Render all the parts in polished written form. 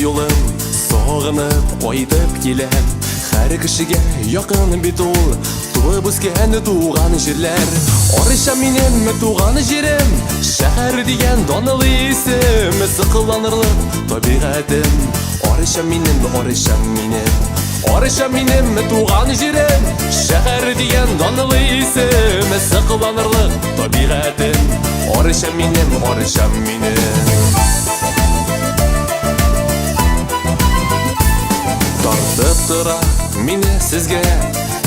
yo'lim sog'inib qo'yib kelem har kishiga yaqin bit ul tug'ib o'sgan tug'an yerlar orisha mening tug'an yerim shahar degan donli ism siqlanirlik tabiatim orisha mening tug'an yerim shahar degan donli ism siqlanirlik tabiatim orisha mening Tortib tura meni sizga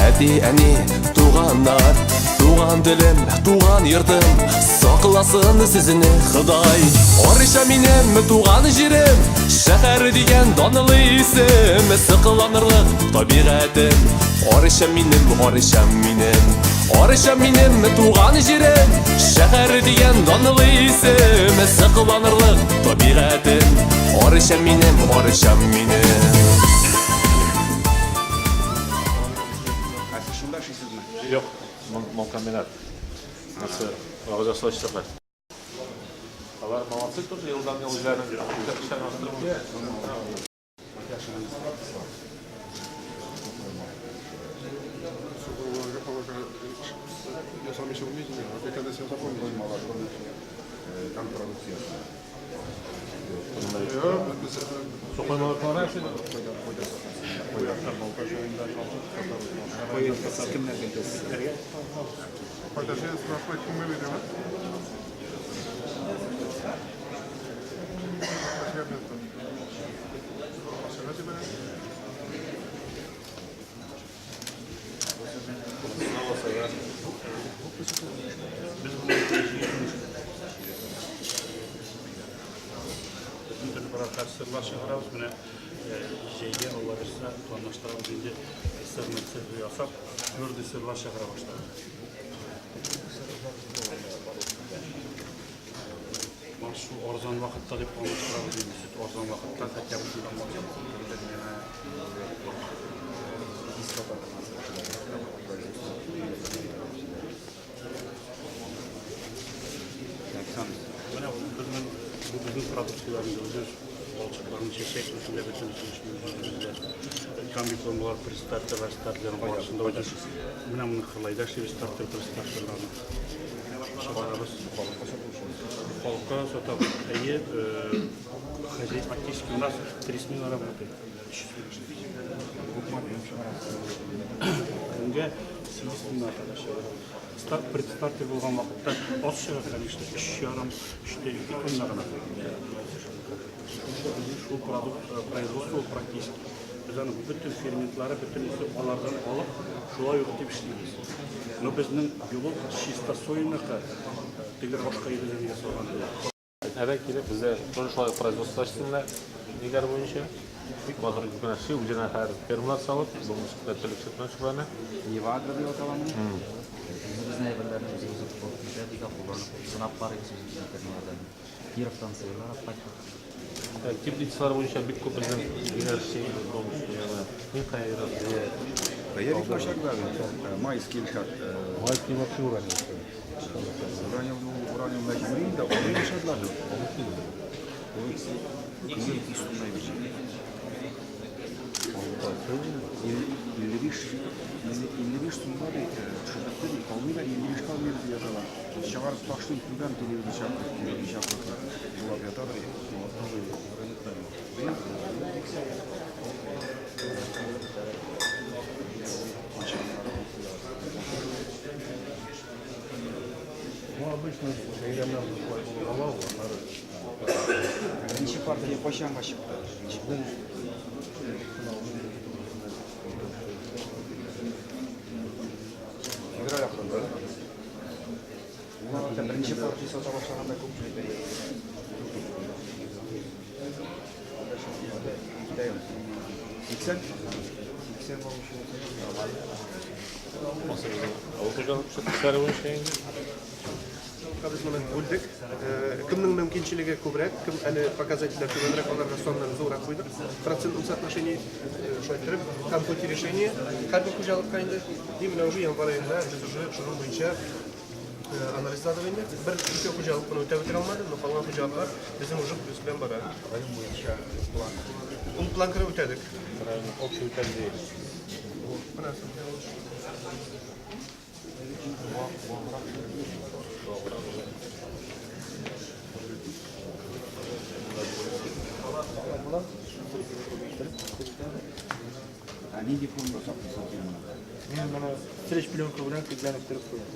әни туғандар туған тілім туған ердім сақласын сізіне Құдай Ориша менің туған жерім шәһәр деген данлы исем сақланырлық табиғатым Ориша менің туған жерім шәһәр деген данлы исем сақланырлық табиғатым Ориша менің Yok, Molkombinat. Nasıl? Ağaca saçtılar. Onlar молодцы тоже, yıldan yıl üzerine işten arttırım diye. Я сам еще увидел, когда себя запомнил. Там продукция. Sokoymalar falan her şey. Подожди, спрашивать, кем мы видим? Sırlar şehirimiz buna şeyge olabilirse tanıştıralım şimdi sırmıtsı yasak gördü sırlar şehre başladı. Şu orzan vakitte de tanıştıralım şimdi orzan vakitte tekrar bu bizim prodüksiyalarımız balçıkların çeşek üstünde bütün sürüşümüzde kambi konular prestartı ve startların başında olacak. Bunun kılayda şimdi startlarını şabarabız. Полка сота и хозяйство практически у нас 3 смены работает. Önce 8 sene arkadaşlar. Предстарте болған вақытта от шыға, конечно, 3 жарым, 4 күнлеріне. Şu производство практически. Biz bütün fermentleri, bütün alардан алып, şulay өктеп işleymiz. Но біздің yolu чисто сойынықы, тегер başka yerden жасалған. Әдәк келіп, бізде тоже шулай производство ашсында негер бойынша. Қазір күнәші өзіне әр фермалар салып, бұл мұсықта түлік сүтмен шығаны. Невагра деп аталаны. Біздің әйбірлерін өзімізді методика қолданып, сынап бар екенімізден Кировтан сыйлар аппайтып. Теплицалар бойынша бек көп біздің енерші не қайыры? Ярик Машагдар, майский шаг. Майский вообще уранил. Уранил мәжбүрин да, оны yaşadılar. Eksilti üstünden bir şey. 55 суммады шыдықты дейді, қалмыда 55 қалмайды язалар. Шығарып тақшын күлген телевизор шақырды. Олап жатады. Обычно Бірінші партия Пашанға шықты. Федераль ақырында. Олар бірінші партия сата башлағанда көп жүрді. Сексен болушы. Ауылдың шыттықтары бойынша енді? Biz bunu bulduk. Kimning mümkünçiligi ko'proq, kim ana показательlar ko'proq ularga sonlarni zo'roq qo'ydik. Процентном соотношении шойtirib, там какие решения, har bir xo'jalikqa endi, именно уже yanvar oyida biz уже shuning bo'yicha analizlerde benim bir iki hocalık bunu ötebitiren olmadı. Kalan hocalıklar bizim ucuk üstünden bana. Un plan kırıp ötedik. Общий үтәл değil. Ne diplomda satıyorsun? Men mana sirish plyonka bilan ko'zlanib turib qo'ydim.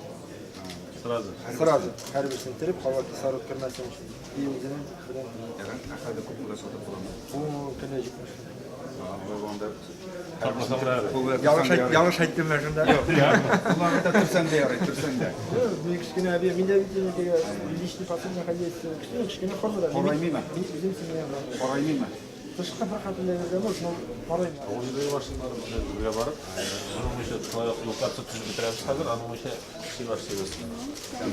Sırası. Sразу har birisini tirib, havo kisarib kirmasin uchun. И o'zini bilan Evet, akada kupula satıp bulamam. bu kanajuk. Tapmasam beraber. Yanlış aytdim ben shunda. Yo'q. Kulağına da tırsan da yaray, tırsan da. Bu kichkina bir menda bitiniga lishni pasimga qaytdi. Kichkina formada. Qoraymayman. Bizim siniyam. Qoraymayman. Tashqi haqiqatlarga shuni qarayman. Oyuncuyu başlayalım. Buraya varıp. Onun işe lokatsiya tuzib bitiramiz hazır. Onun işe şey başlayacağız.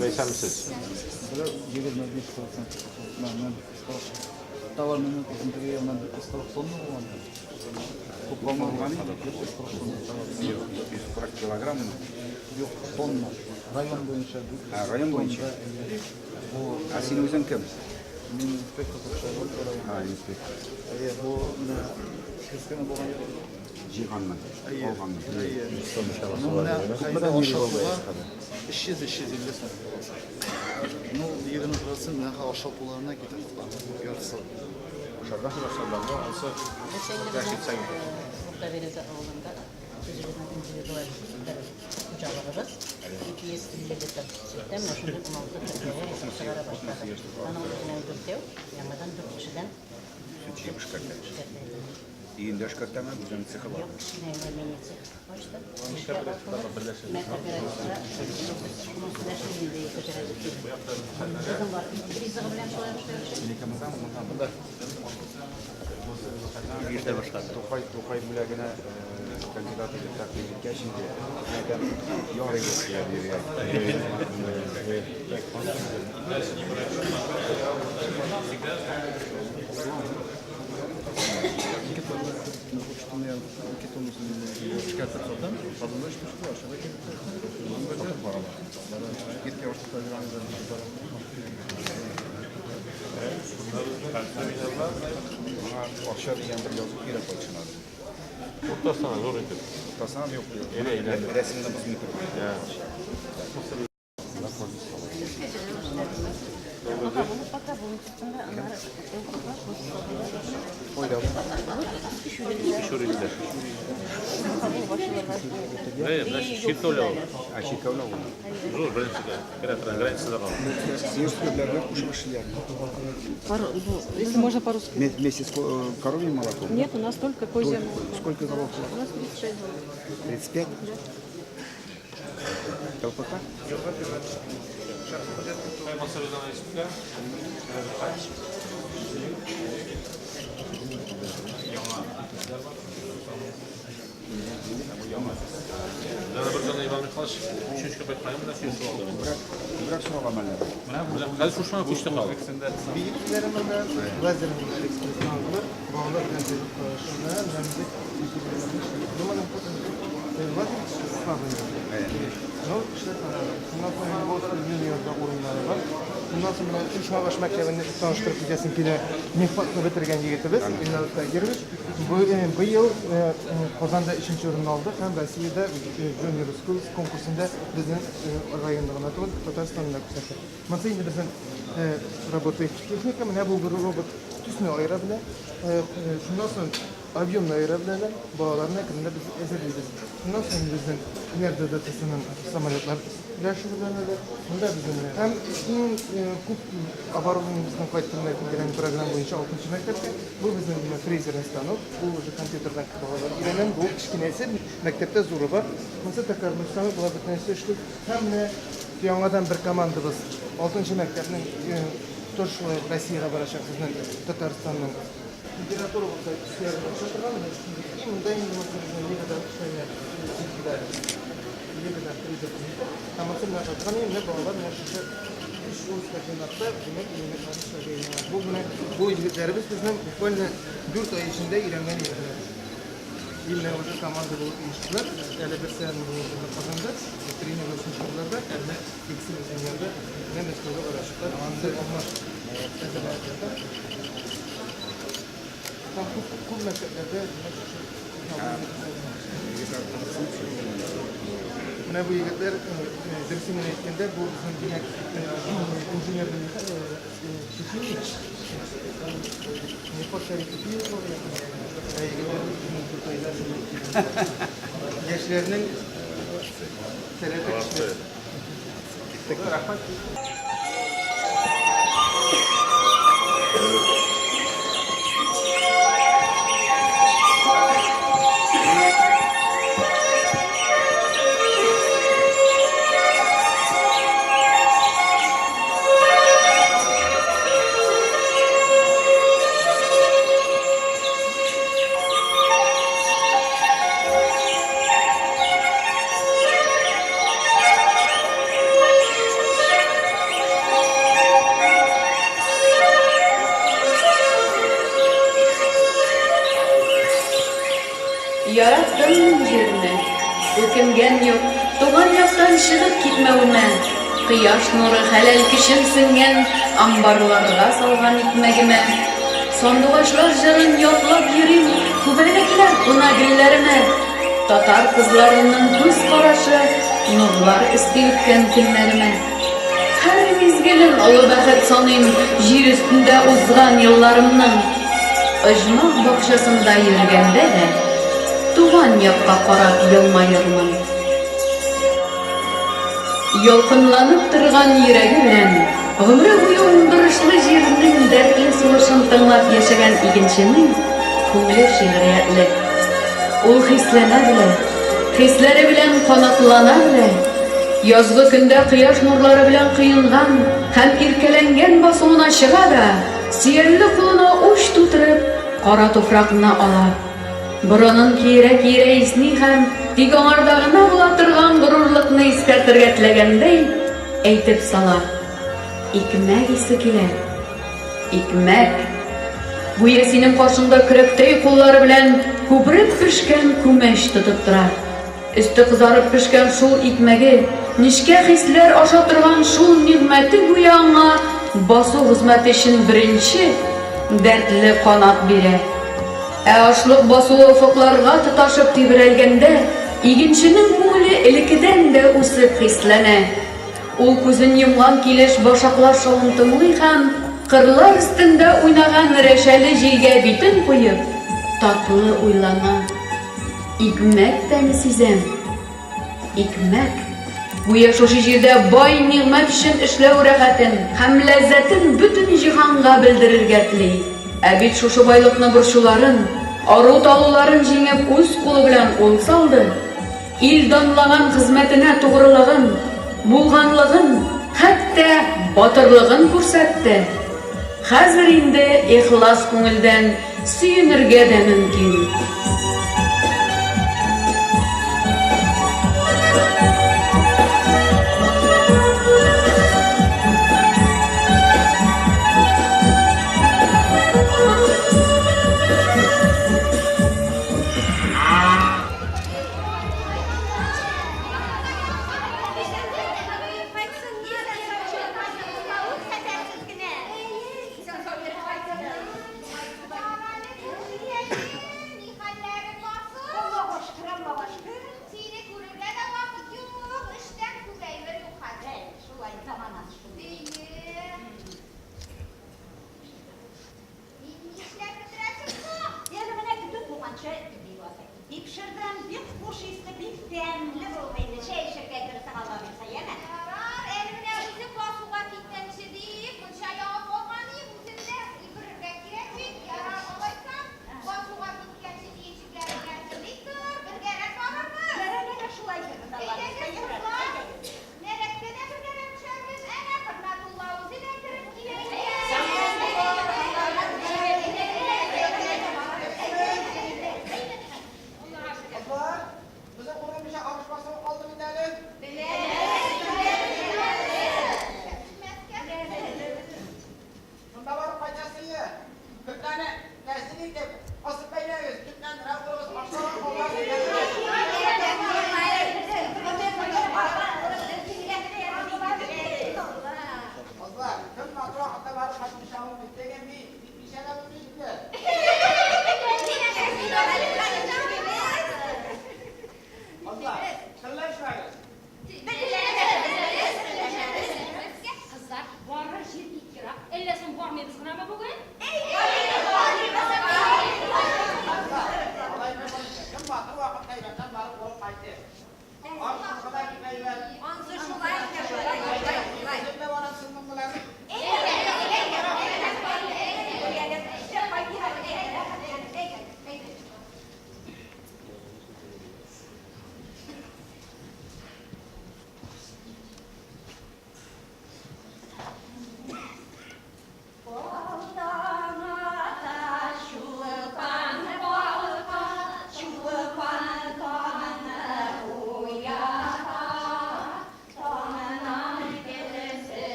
Beysem misiniz? 25%. Товарный концентрированный на 40 тонн bo'ladi. Kuplam olğanı 140 kilogram mı? Yo'q, tonna. Rayon bo'yicha. Ha, rayon boyunca. Bu Ha, sen özün kim? men inspektor bo'lib Ha, inspektor. bu kichkina bo'lgan Cihan'la. Olğan'la. Bundan aşağılar 200-250 so'm. Ну, 20% daha aşağı pullarına gider. Yarısı. Şardan başlarlar mı? Alsa Burada verize oğlunda sözümüzün individual kucağılırız. 250 litre sütten meşhur 16 Türkiye'ye sigara başladı. Bana o yüzden 4 ev, yanmadan 4 kişiden Süt yemiş kardeş. İyi de şkartama bizim sıkı var. yok. Neyse menisi. Başta. Bizim var. Krizi bilen soruyorlar. Bir de başladı. Tokay bilagine kandidatı bir takdim etken şimdi. Neden yarı geçiyor bir yer. Akşam yandır yazıp yere koyuşunar. Kurtarsana zor edir. Tasam yok. Ele. Resimde biz mikro. Ya. Mutlaka bunun üstünde onları Şurada. Ne? Şirkoli o. А Чикавна он. Zor birinci. Границада kaldı. Сирские кушали. Если можно по-русски. Вместе с коровьим молоком? Нет, у нас только козье молоко. Сколько голов? У нас 36 голов. 35? ЛПК? Yana bir tane İvan Mikhailovich 3. köpek kayımında şey sordu. Bırak sorulamalar. Hadi şu an kuşta kaldı. Bilgilerimde vazirin ekstrasyonular, bağlar kanselik şunlar, ramzik, numaranın vazir sınavı. No, işte bundan sonra bu milyonda oyunları var. Bundan sonra 3 Mavaş Mektebi'ni tanıştırıp gideceğiz ki mehfatını bitirgen yigitimiz. İnanıkta girmiş. Bu yıl Kozan'da 3. ürünü aldık. Hem Rossiyada Junior Schools konkursunda bizim rayonlarına Tataristan'da kutsadık. Mesela yine bizim работает техника, менә бу bir робот төсне айыра белә. Шундан соң объемны айыра беләләр, балаларны кемдә без әзерлибез. Шундан соң безнең нерде дә төсенең самолетлар яшырганнар. Монда безнең һәм иң күп оборудованиебезне кайттырмай килгән программа буенча 6-нчы мәктәптә бу безнең фрезер станок, бу уже компьютердан балалар өйрәнгән, бу кичкенәсе мәктәптә зуры бар. Монда токарный станок була бөтенесе эшлек. Һәм яңадан bir командабыз 6-нчы мәктәпнең Tosh Rossiyaga barashaq bizning Татарстанның температура bo'lsa ishlar boshqatirgan unda endi masalan negadir ishlayman negadir kriza ama masalan qani ne bolalar mana shu ish o'tkazmoqda demak bu yigitlarimiz bizning bukvalni 4 oy ichida o'rgangan yigitlar yillar o'sha komanda bo'lib ishchilar hali bir sene qozonda treninglar uchun shug'ullarda ikisini izleyende ne mesleğe uğraştılar. Anında onlar ezelerde. Tam bu mesleklerde buna bu yigitler dersimini etkende bu bizim demek injinerden şişiyor. Ne kadar yapıyor gençlerinin TRT işleri. Rahmet. Yarattın yerini, öküngen yok, doğan yaktan шығып gitmewime. Kıyaş nuru helal kişim singen, ambarlarga salgan ikmegime. Sondugaçlar jırın yotlap yürüyüm, kubelekler buna güllerime. Tatar kızlarının göz karaşı, nurlar isteyipken günlerime. Her mezgilin ulu bәхет sanayım, jir üstünde uzgan yıllarımның. Ijma bakşasında yürgende de, tuğan yakka karap yılmayırmın. Yolkınlanıp tırgan yüreği bilen, ömrü boyu undırışlı jirinin dertli suluşun tınlap yaşagan ikinçinin көңілі şiiriyetli. Ул hislene bile, hisleri bilen kanatlana bile, yazgı günde kıyaş nurları bilen kıyıngan hem irkelengen basımına çığa da, siyerli kuluna uç tuturup, kara toprakına ala. Buranın kire isni hem tик аңардағына bulatırgan gururlukны iskertirge tilegендей, әйтеп сала. Икмәк исе килә. Икмәк. Буя синең каршыңда көрәктәй куллары белән күбрәк пешкән күмәч тотып тора. Өсте кызарып пешкән шул икмәге, нишкә хисләр аша торган шул нигъмәте буя аңа басу хезмәте өчен беренче дәртле канат бирә. Ашлык басуы уфыкларга тоташып тибрәлгәндә, игенченең күңеле элекедән дә үсеп хисләнә. Ул күзен йомган килеш башаклар шавын тыңлый һәм кырлар өстендә уйнаган рәшәле җилгә битен куеп, татлы уйлана. Икмәк тәне сизәм. Икмәк. Буя шушы җирдә бай нигъмәт өчен эшләү рәхәтен һәм ләззәтен бөтен җиһанга белдерергә тели. Ә бит шушы байлыкны борчуларын, ару талуларын җиңеп үз кулы белән ул салды. Ил данлаган хезмәтенә тугрылыгын, булганлыгын, хәтта батырлыгын күрсәтте. Хәзер инде ихлас күңелдән сөенергә дә мөмкин.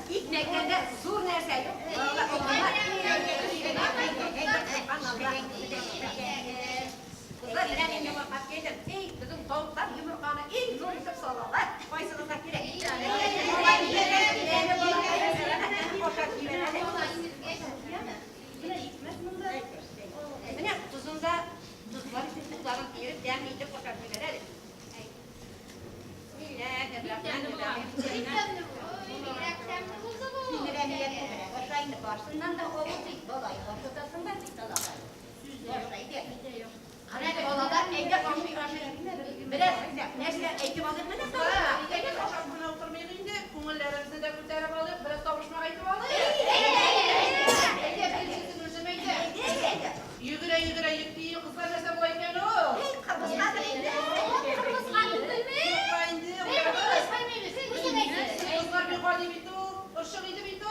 İlk zor nerse yok. Kızlar bilen yumurtak yedim. Bizim tavuklar yumurtağına en zor yutub salırlar. Koysunuzlar gerek. Mine tuzunda tuzları tuzların yiyip demleyince koşar biber. Başından da oğul bir dolayı, ortasından bir dolayı. Hani olalar evde biraz neyse eğitim alır mı da sonra? Ege koşakmına oturmayın indi, kumullarımızı da kurtarıp alıp biraz kavuşma eğitim alır. Ege bir sizin üzümeydi. Yürüre yıktığı kızlar mesela bu eken o. Kıbrıs'ta indi. Kıbrıs'ta indi. Kızlar bir kadi bitti o, ışık idi bitti o.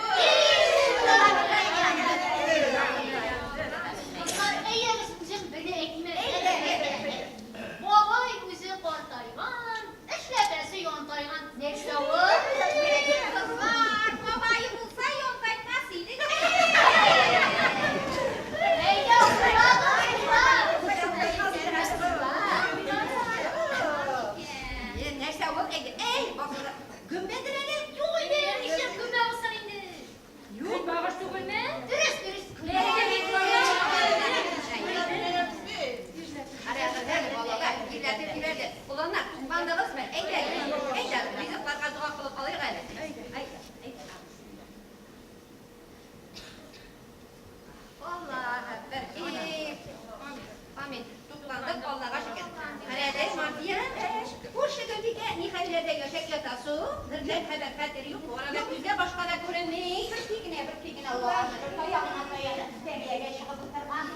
Ulanlar, bandalız mı? Eyler, bizi farka dua kılıp alır gayret. Vallahi amin. Tutlandık Allah'a şükür. Herhalde Martiye, bu şekilde nihayelerde yaşak yatası, hırcan haber kaderi yok. Bu arada güzel başka da görünmeyi. Bir pikine Allah'a şükür. Kayağına kayağına. Deriyeye çıkıp tırman.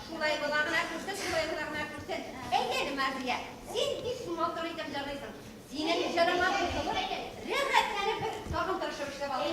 Şulay kulağına kırsın, şulay kulağına kırsın. Eylerim Martiye. Sen hiç muhakkak canlıysan. Senin canıma kurtulur. Rehatlanıp sağım tarışıp işte balık.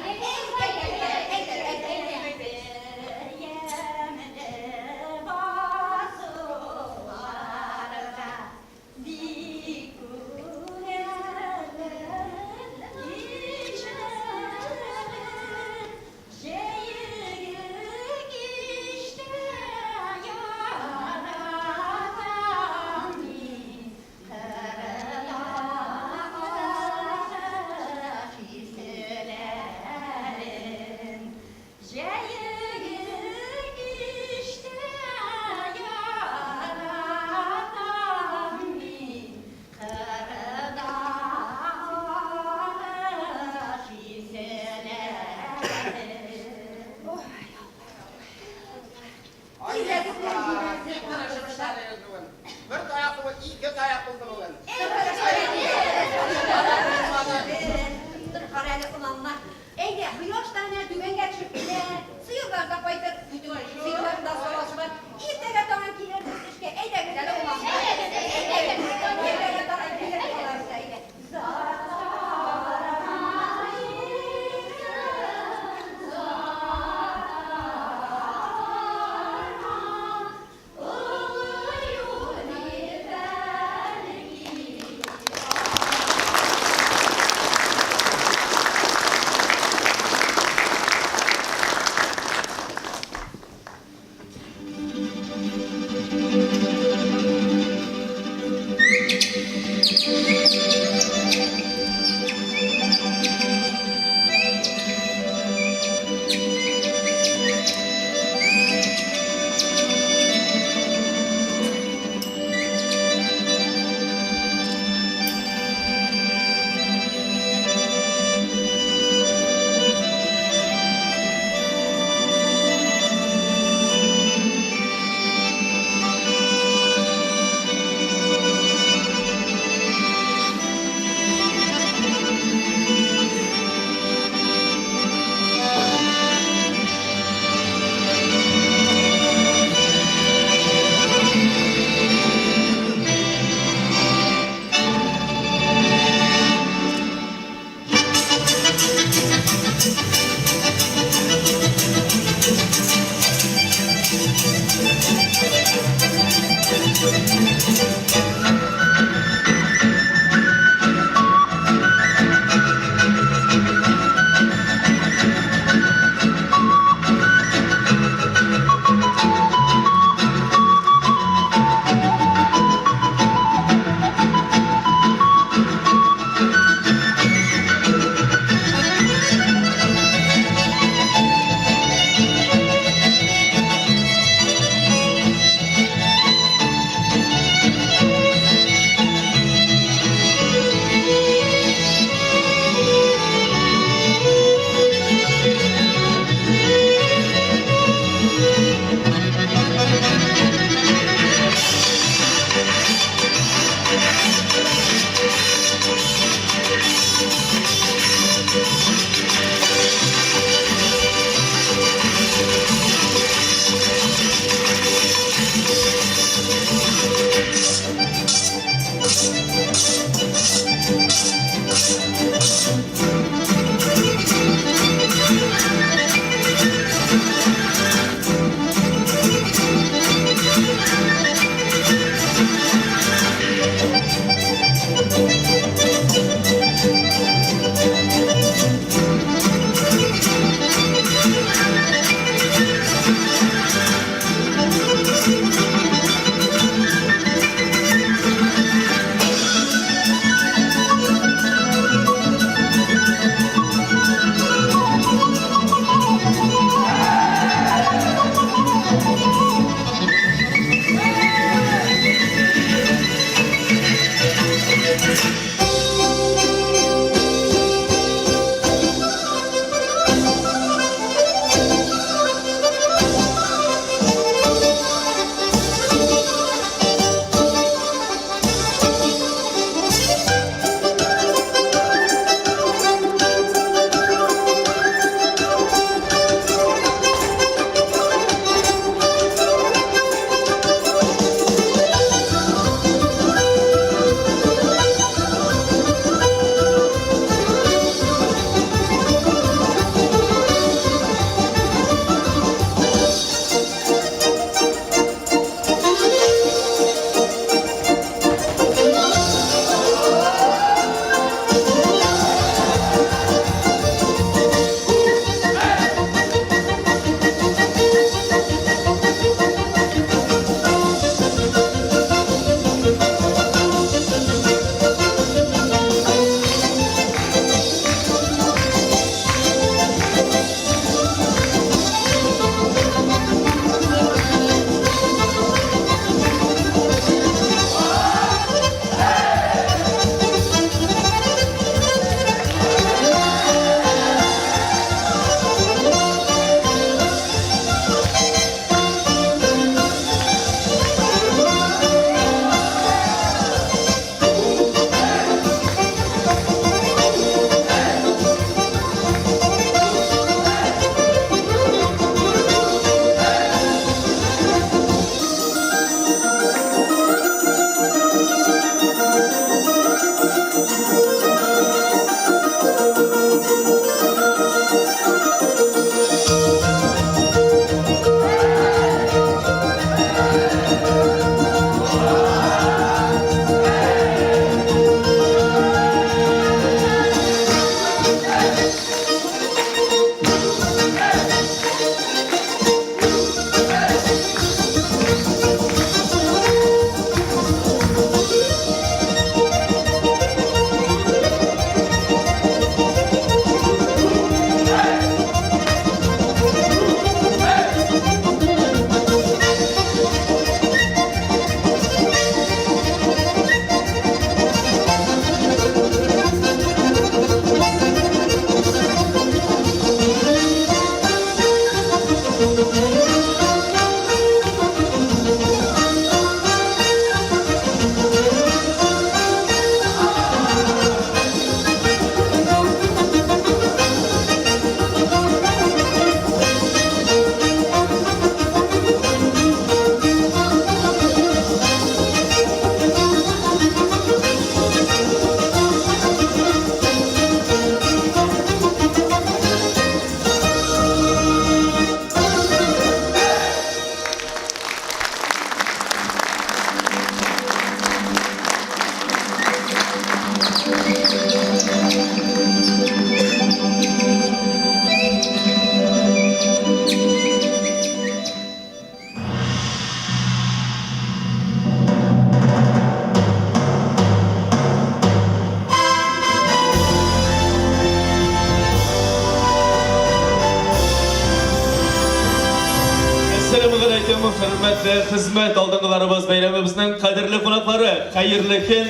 Hürmetli hizmet aldığınlarımız bayramımızın kadirli konakları, hayırlı gün,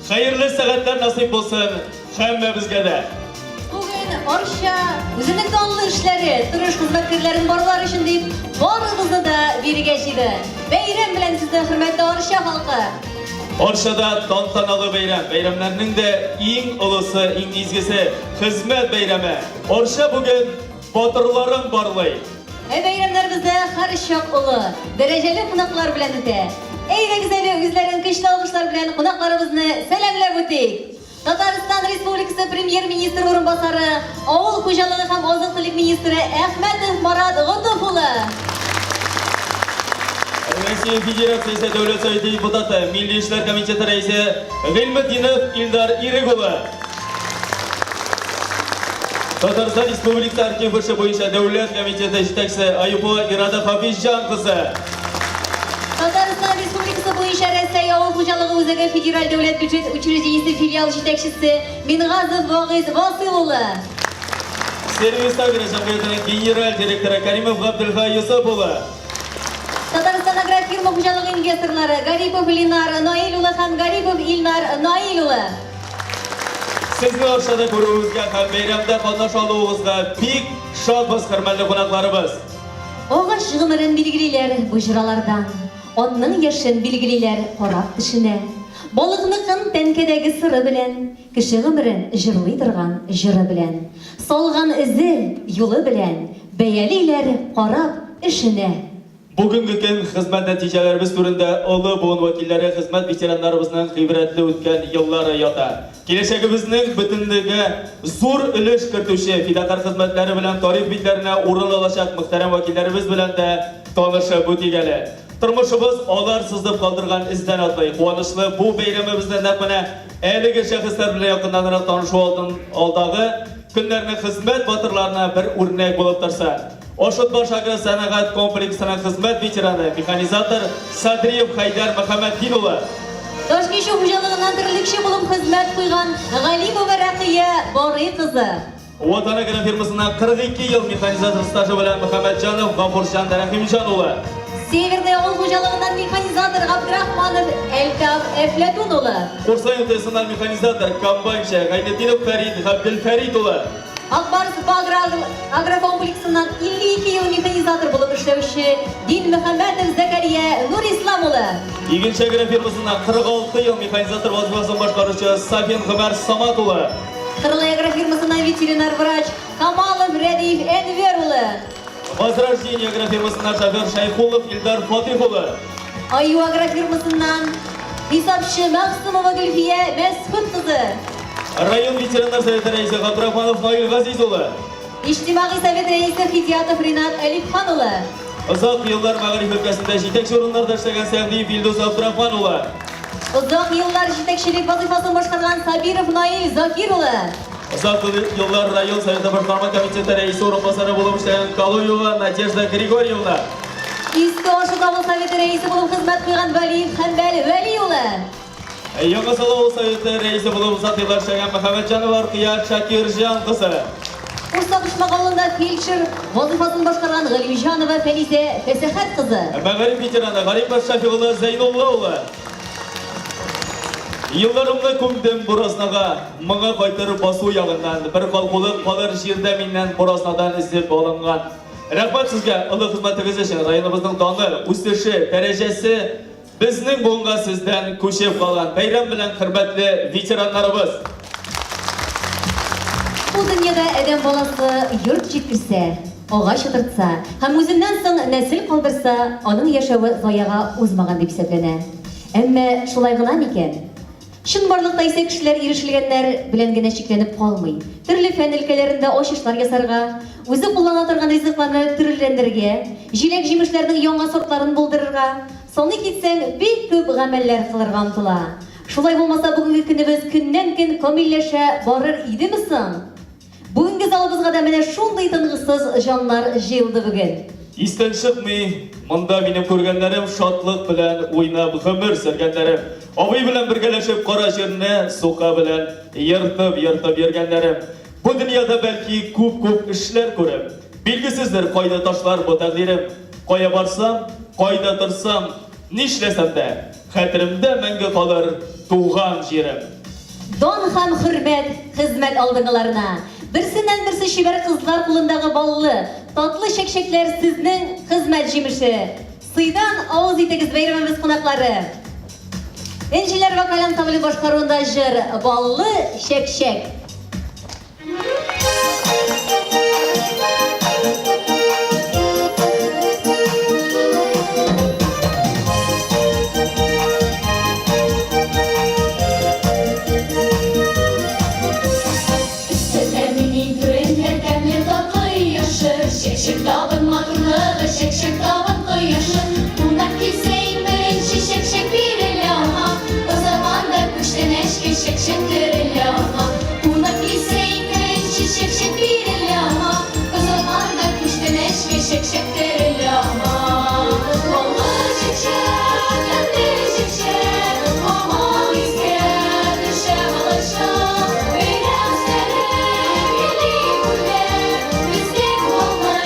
hayırlı saatler nasip olsun hemmemizge de. Bugün Orşa, özünün kanlı işleri, duruş hizmetkarların barılar için deyip, varımızda da biri geçidi. Bayram bilen sizde hürmetli Orşa halkı. Orşa'da tantanalı bayram, bayramlarının da en ulusu, en izgisi hizmet bayramı. Orşa bugün batırların barlığı. Bayramlarımızda her şak ulu, dereceli konaklar bilen öte. Eyre güzeli yüzlerin kışlı almışlar bilen konaklarımızı selamlar öteyik. Tataristan Respublikası Premier Ministri Orunbasarı, Avul Hocalığı hem Azıqtılık Ministri Ahmet Marat Gıtıfulu. Россия Федерациясы Дәүләт Советы депутаты, Milli İşler Komiteti Reisi Гыйльметдинов Илдар Ирекулы. Tataristan Respublikası Arxiv İşi boyunca Devlet Komiteti Жетекчisi Ayıpova İrada Hafizcan kızı. Tataristan Respublikası boyunca Rossiya Avul Hocalığı Özəgə Federal Devlet Büdcət Учреждениясы filial жетекчisi Minğazov Vagiz Vasılulu. Servis Agri Cəmiyyətinin General Direktörü Karimov Abdülha Yusufoğlu. Tataristan Agrar Firma Hocalığı investorları Garipov İlnar Nailulu hem Garipov İlnar Nailulu. Sizni Orşada ko'ruvimizga ham bayramda qatnashganligimizga bek shodmiz, hurmatli qonaqlarimiz. Oğaç gımırın bilgililer bu jıralardan, onun yaşın bilgililer korak dışına. Balıqnıqın tenkedegi sırı bilen, kişi gımırın jırlıydırgan jırı bilen. Solgan izi yolu bilen, beyeliler korak işine. Bugungi kun xizmat natijalarimiz turida ulu bugun vakillari xizmat veteranlarimizning ibratli o'tgan yillari yota. Kelajagimizning butunligi zo'r ulush kirituvchi fidakor xizmatlari bilan tarix betlarina o'rin olacak muhtaram vakillarimiz bilan da tanishib o'tgani. Turmushimiz olarsız deb qoldirgan izdan o'tmay, quvonchli bu bayramimizni naqmana ayliga shaxslar bilan yaqindan tanishib oldagi kunlarning xizmat botirlarini bir o'rnak bo'lib tursa. Oshotbosh agrar sanoat kompleksining xizmat veterani, mexanizator Sadriyev Haydar Muhammadinova. Toshkent xo'jalig'idan tirlikchi bo'lib xizmat qilgan G'alibova Raqiya Boriy qizi. Vatan agrar firmasining 42 yil mexanizator staji bilan Muhammadjonov G'afurjon Rahimjonova. Severniy Avul xo'jalig'idan mexanizator Abdurahmonov Elkab Eflatunova. Qo'rsayev Tehsinlar mexanizator kompanchi G'ayniddinov Farid Abdulfaridova. Akbars agrokompleksinden 52 yıl mexanizator bo'lib ishlovchi Din Muhammadov Zakariya Nur Islamoğlu. Iginchi agrar firmasining 46 yil mexanizator vazifasini boshqaruvchi Safin Xumar Samatova. Qirg'ay agro firmasidan veterinar vrach Kamolov Radiyev Enveroğlu. Возрождение агrar firmasining shofyor Shayxulov Ildar Fotihova. Ayu agro firmasidan hisobchi Maqsumova Gulfiya Mas'ud qizi. Rayon veteranlar Совета raisi Abdurahmonov Noil G'azizova. İjtimoiy sovet raisi Hidyatov Rinat Alifxonova. Uzoq yillar Mag'rib o'lkasida yetakchi o'rinlarda ishlagan sevimli Bilduz Abdurahmonova. Uzoq yillar yetakchilik vazifasini boshqargan Sabirov Noil Zokirova. Uzoq yillar rayon Совета boshqarma komiteti raisi o'rinbosari bo'lib ishlagan Kaloyeva Nadezhda Grigoryevna. Eski Oshot Avul Soveti raisi bo'lib xizmat qilgan Valiyev Hanbal Valiyova. Yangisalov Soveti raisi bo'lib uzoq yillar ishlagan Muhammadjonova Ruqiya Shakirjon qizi. Ursoqishma qovulida feldsher vazifasini boshqargan G'alimjonova Faniza Fasahat qizi. Mag'rib veterani G'aribov Shafiqullo Zaynullo'g'li. Yillarimni ko'mdim Bo'roznaga, menga qaytarib bosuv yog'idan bir qalqulib qolar yerda mendan Bo'roznadan izlab olingan. Рәхмәт сезгә, олы хезмәтегез өчен. Районыбызның даны, үсеше, дәрәҗәсе безнең буынга сездән күчеп калган. Бәйрәм белән хөрмәтле ветераннарыбыз. Бу дөньяда адәм баласы йорт җиткерсә, агач утыртса һәм үзеннән соң нәсел калдырса, аның яшәве заяга узмаган дип исәпләнә. Әмма шулай гына микән? Чынбарлыкта исә кешеләр ирешелгәннәр белән генә чикләнеп калмый. Төрле фән өлкәләрендә ачышлар ясарга, үзе куллана торган ризыкларны төрләндерергә, җиләк-җимешләрнең яңа сортларын булдырырга, саны китсәң бик күп гамәлләр кылырга омтыла. Шулай булмаса бүгенге көнебез көннән-көн камилләшә барыр идеме соң? Бүгенге залыбызга да менә шундый тынгысыз җаннар җыелды бүген. Истән чыкмый, монда минем күргәннәрем шатлык белән уйнап гомер сөргәннәрем. Абый белән бергәләшеп кара җирне сука белән йыртып йөргәннәрем. Бу дөньяда бәлки күп эшләр күрәм. Билгесездер кайда ташлар бу тәкъдирем. Кая барсам, кайда торсам, нишләсәм дә, хәтеремдә мәңге калыр туган җирем. Дан һәм хөрмәт хезмәт алдыңыларына. Берсеннән берсе шибәр кызлар кулындагы баллы, татлы чәкчәкләр сезнең хезмәт җимеше. Сыйдан авыз итегез бәйрәмебез кунаклары. Энҗеләр вокал ансамбле башкаруында җыр баллы чәкчәк. Şekşek dağın matırlığı, şekşek dağın kıyışı. Bundan kilseyin birinci şekşek bir ilama. O zaman da kuştan eşki şekşektir ilama. Bundan kilseyin birinci şekşek bir ilama. O zaman da kuştan eşki şekşektir ilama. Olma şekşek, kendi şekşek. Aman isker, düşe alışan. Biraz sene, geli güller. Bizden olmaz.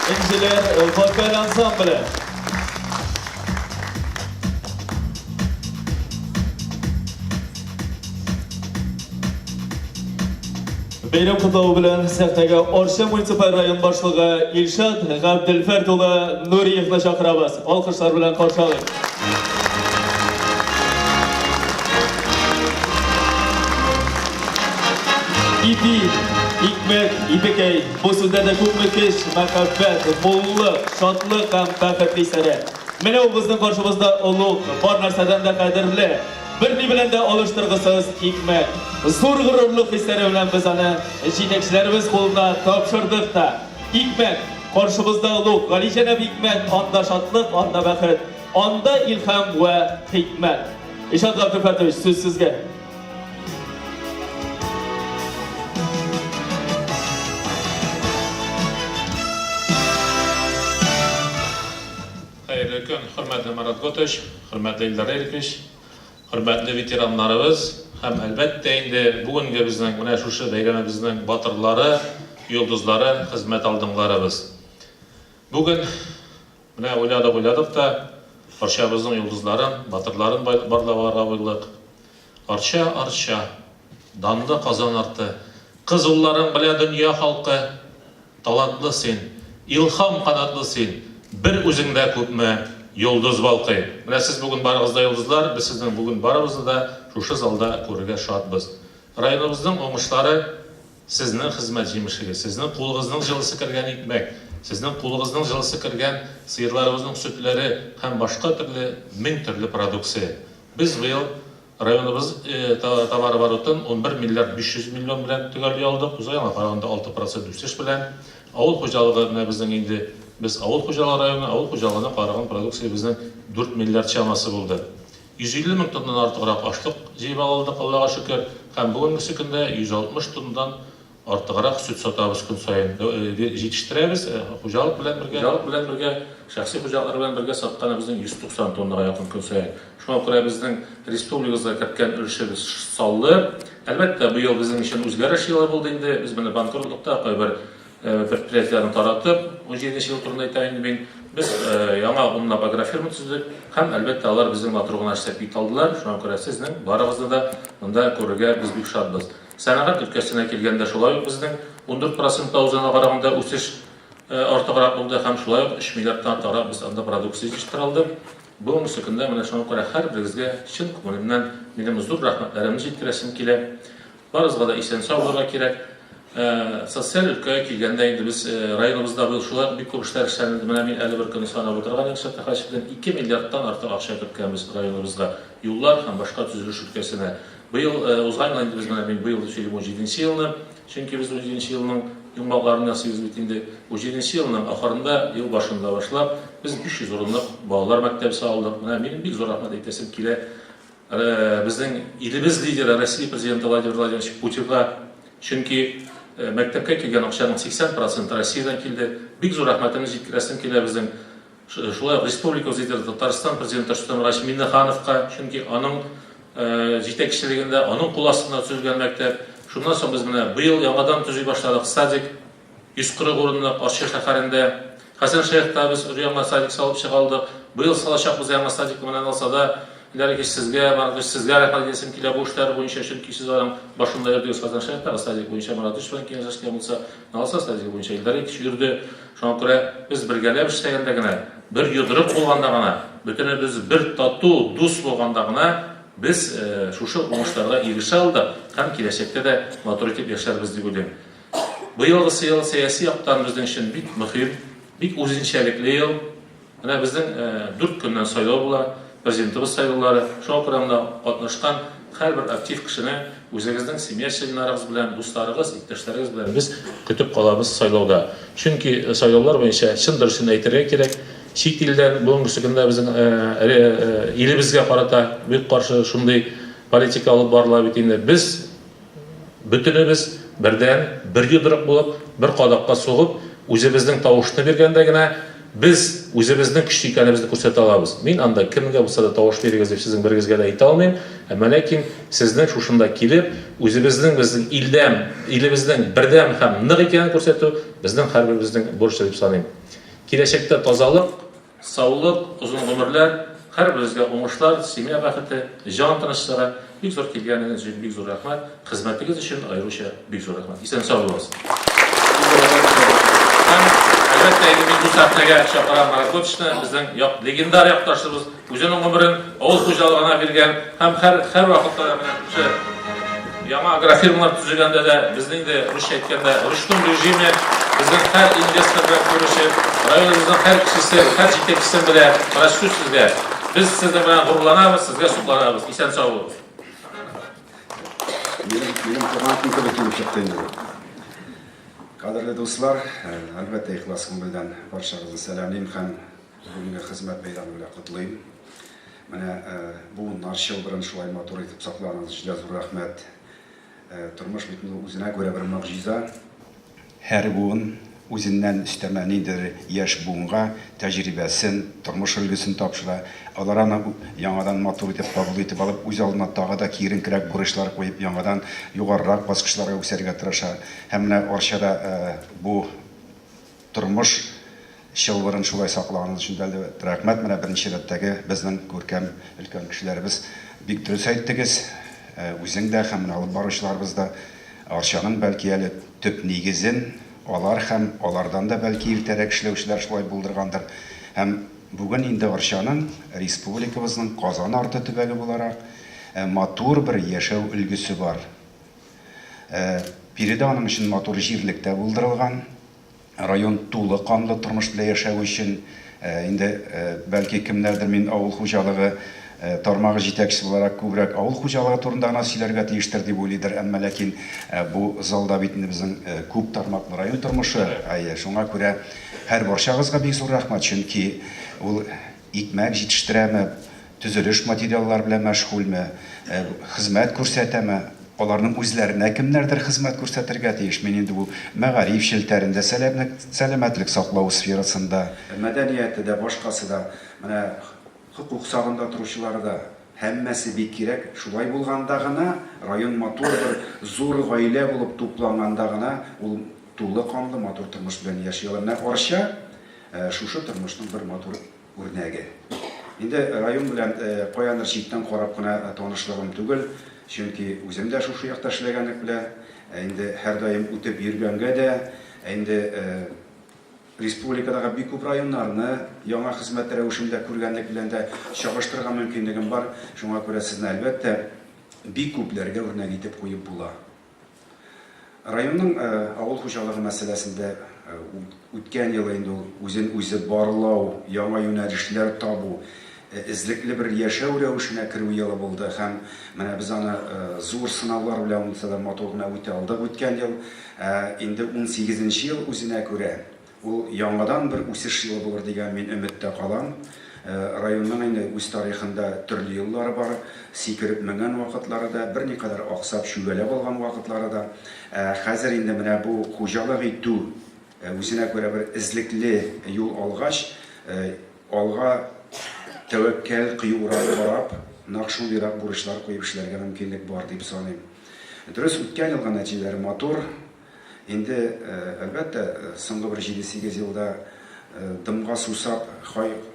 Энҗеләр вокал ансамбле. Бәйрәм котлауы белән сәхнәгә Арча муниципаль район башлыгы Илшат Габделфәрд улы Нуриевны чакырабыз. Алкышлар белән каршы алыйк. İpi, hikmet, ipekey, bu sözlerde күп müthiş, мәхәббәт, боллык, шатлык һәм бәхетле исәре. Менә ул безнең каршыбызда олуг, бар нәрсәдән дә кадерле, берни белән дә алыштыргысыз хикмәт. Зур горурлык хисләре белән без аны җитәкчеләребез кулына тапшырдык та. Хикмәт, каршыбызда олуг, Галиҗанаб Хикмәт, анда шатлык, анда бәхет, анда илһам ва хикмәт. Илшат Габделфәрдович, сүз сезгә. хөрмәтле Марат Готыч, хөрмәтле Илдар Эрикович, хөрмәтле ветераннарыбыз һәм әлбәттә инде бүгенге безнең менә шушы бәйрәмебезнең батырлары, йолдызлары, хезмәт алдыңларыбыз. Бүген менә уйладык та арчабызның йолдызларын, батырларын барлауга буйлык. Арча, данлы Казан арты, кыз улларың белән дөнья халкы, талантлы син, илһам канатлы син, бер үзеңдә күпме йолдыз балкый. Менә сез бүген барыгыз да йолдызлар, без сезнең бүген барыбызны да шушы залда күрергә шатбыз. Районыбызның уңышлары сезнең хезмәт җимешегез, сезнең кулыгызның җылысы кергән икмәк, сезнең кулыгызның җылысы кергән сыерларыбызның сөтләре һәм башка төрле 1000 төрле продукция. Без быел районыбыз товарооборотын 11 миллиард 500 миллион белән төгәлли алдык. Үз яңа караганда 6% үсеш белән. Авыл хуҗалыгы менә безнең инде без авыл хуҗалыгы районы, авыл хуҗалыгына караган продукция безнең 4 миллиард чамасы булды. 150 мең тоннадан артыграк ашлык җыеп алдык, Аллага шөкер. Һәм бүгенге көндә 160 тоннадан артыграк сөт сатабыз көн саен. Җитештерәбез хуҗалык белән бергә, шәхси хуҗалыклар белән бергә сатканыбызның 190 тоннага якын көн саен. Шуңа күрә безнең республикабызга кергән өлешебез саллы. Әлбәттә, бу ел безнең өчен үзгәреш елы булды инде. Без менә банкротлыкта кайбер предприятиеләрне таратып, 17 ел турында әйтәм инде мин. Без яңа унлап агрофирма төздек һәм әлбәттә алар безнең матургына эшләп бит алдылар. Шуңа күрә сезнең барыгызны да монда күрергә без бик шатбыз. Сәнәгать өлкәсенә килгәндә шулай ук безнең 14% үзенә караганда үсеш артыграк булды һәм шулай ук 3 миллиардтан артыграк без анда продукция җитештерә алдык. Бүгенге көндә менә шуңа күрә һәрберегезгә чын күңелемнән минем зур рәхмәтләремне җиткерәсем килә. Барыгызга да исән сау булырга кирәк. Социаль өлкәгә килгәндә инде без районыбызда быел шулай бик күп эшләр эшләнде. Менә мин әле бер көн санап утырган якшат хәҗәтен 2 миллиардтан артык акча керткәнбез районыбызга. Юллар һәм башка төзелеш өлкәсенә. Быел узган инде без менә быел 17 елны, чөнки без 17 елның йомгакларын ясыйбыз бит инде. 17 елның ахырында, ел башында башлап, без 500 урынлык балалар мәктәбе салдык. Менә минем бик зур рәхмәт әйтәсем килә. Безнең илебез лидеры Россия президенты Владимир Владимирович Путинга, чөнки мәктәпкә килгән акчаның 80% Россиядән килде. Бик зур рәхмәтемне җиткерәсем килә безнең шулай республика лидеры Татарстан президенты Рөстәм Миңнехановка, чөнки аның җитәкчелегендә, аның кул астында төзелгән мәктәп. Шуннан соң без менә быел яңадан төзи башладык садик 140 урынлык Арча шәһәрендә. Хәсән Шәйхтә без яңа садик салып чыгалдык. Быел салачакбыз яңа садик менән алсада. Иләргә сезгә рәхмәт әйтәсем килә бу эшләр буенча, чөнки сез аның башында йөрдегез Хәсән Шәйхтә садик буенча Маратыш белән киңәшкән булса, алса садик буенча Илдар Эрикович йөрде. Шуңа күрә без бергәләп эшләгәндә генә, бер йодрык булганда гына, бөтенебез бер тату дус булганда гына biz шушы уңышларга ирешә алдык һәм киләчәктә дә матур итеп яшәрбез дип уйлыйм. Быелгы ел сәяси яктан безнең өчен бик мөһим, бик үзенчәлекле ел. Менә безнең 4 көннән сайлау була, президентыбыз сайлаулары. Шуңа күрә катнашкан һәрбер актив кешене үзегезнең семья членнарыгыз белән, дусларыгыз, иптәшләрегез белән без көтеп калабыз сайлауда. Чөнки сайлаулар буенча чын дөресен әйтергә кирәк. Чит илдән бүгенге көндә безнең илебезгә карата бик каршы шундый политика алып барыла бит инде. Без бөтенебез бердән бер йодрык булып, бер кадакка сугып, үзебезнең тавышны биргәндә генә без үзебезнең көчле икәнебезне күрсәтә алабыз. Мин анда кемгә булса да тавыш бирегез дип сезнең берегезгә дә әйтә алмыйм. Әмма ләкин сезнең шушында килеп, үзебезнең илебезнең бердәм һәм нык икәнен күрсәтү безнең һәрберебезнең бурычы дип саныйм. Киләчәктә тазалык, саулык, узын гомерләр, һәрберегезгә уңышлар, семья бәхете, җан тынычлыгы, бик зур килгәнегез өчен бик зур рәхмәт. Хезмәтегез өчен аеруча бик зур рәхмәт. Исән сау булыгыз. Әлбәттә, мин бу сәхнәгә чакырам Марат Готычны, безнең легендар якташыбыз, үзенең гомерен авыл хуҗалыгына биргән һәм һәр вакытта менә яңа агрофирмалар төзегәндә дә безнең дә русча әйткәндә ручной режиме безнең һәр инвестор белән күрешеп, районыбызның һәр кешесе, һәр җитәкчесе белән карашу сезгә. Без сезнең белән гурланабыз, сезгә сукланабыз. Исән сау булыгыз. Минем хөрмәтле килешәктәшләр. Кадерле дуслар, әлбәттә ихлас күңелдән барчагызны сәламлыйм һәм бүгенге хезмәт бәйрәме белән котлыйм. Менә бу Арча белән шулай матур итеп сакланыгыз өчен зур рәхмәт. Тормыш бит үзенә күрә бер мөгъҗиза. Һәр буын үзеннән өстәмә ниндидер яшь буынга тәҗрибәсен, тормыш өлгесен тапшыра. Алар аны яңадан матур итеп кабул итеп алып, үз алдына тагы да киеренкерәк бурычлар куеп, яңадан югарырак баскычларга үсәргә тырыша. Һәм менә Арчада бу тормыш чылбырын шулай саклаганыз өчен дә рәхмәт. Менә беренче рәттәге безнең күркәм өлкән кешеләребез бик дөрес әйттегез. Үзең дә һәм алып баручыларыбыз да Арчаның бәлки әле төп нигезен алар һәм алардан да бәлки иртәрәк эшләүчеләр шулай булдыргандыр. Һәм бүген инде Арчаның республикабызның Казан арты төбәге буларак матур бер яшәү өлгесе бар. Биредә аның өчен матур җирлектә булдырылган. Район тулы канлы тормыш белән яшәү өчен инде бәлки кемнәрдер мин авыл хуҗалыгы тармагы җитәкчесе буларак күбрәк авыл хуҗалыгы турында гына сөйләргә тиештер дип уйлыйдыр. Әмма ләкин бу залда бит инде безнең күп тармаклы район тормышы. Шуңа күрә һәр барчагызга бик зур рәхмәт, чөнки ул икмәк җитештерәме, төзелеш материаллар белән мәшгульме, хезмәт күрсәтәме, аларның үзләренә кемнәрдер хезмәт күрсәтергә тиеш. Мин инде бу мәгариф челтәрендә, сәламәтлек саклау сферасында, мәдәниятендә, башкасы да, менә хукук сагында торучылар да һәммәсе бик кирәк. Шулай булганда гына район матур бер зур гаилә булып тупланганда гына ул тулы канлы матур тормыш белән яши ала. Менә Арча шушы тормышның бер матур үрнәге. Инде район белән каяндыр читтән карап кына танышлыгым түгел, чөнки үзем дә шушы якта эшләгәнлек белән инде һәр даим үтеп йөргәнгә дә инде республикадагы бик күп районнарны яңа хезмәт рәвешендә күргәнлек белән дә чагыштырырга мөмкинлегем бар. Шуңа күрә сезне әлбәттә бик күпләргә үрнәк итеп куеп була. Районның авыл хуҗалыгы мәсьәләсендә үткән ел инде үзен үзе барлау, яңа юнәлешләр табу, эзлекле бер яшәү рәвешенә керү елы булды. Һәм менә без аны зур сынаулар белән унсада матур гына үтә алдык үткән ел. Инде 18нче ел үзенә күрә ул яңадан бер үсеш елы булыр дигән мин өметтә калам. Районның инде үз тарихында төрле еллары бар, сикереп менгән вакытлары да, берникадәр аксап шүгәлә булган вакытлары да. Хәзер инде менә бу хуҗалык итү үзенә күрә бер эзлекле юл алгач, алга тәвәккәл кыюрак барап, нәкъ шундыйрак бурычлар куеп эшләргә мөмкинлек бар дип саныйм. Дөрес, үткән елга нәтиҗәләре матур. Инде әлбәттә соңгы бер 7-8 елда дымга сусап,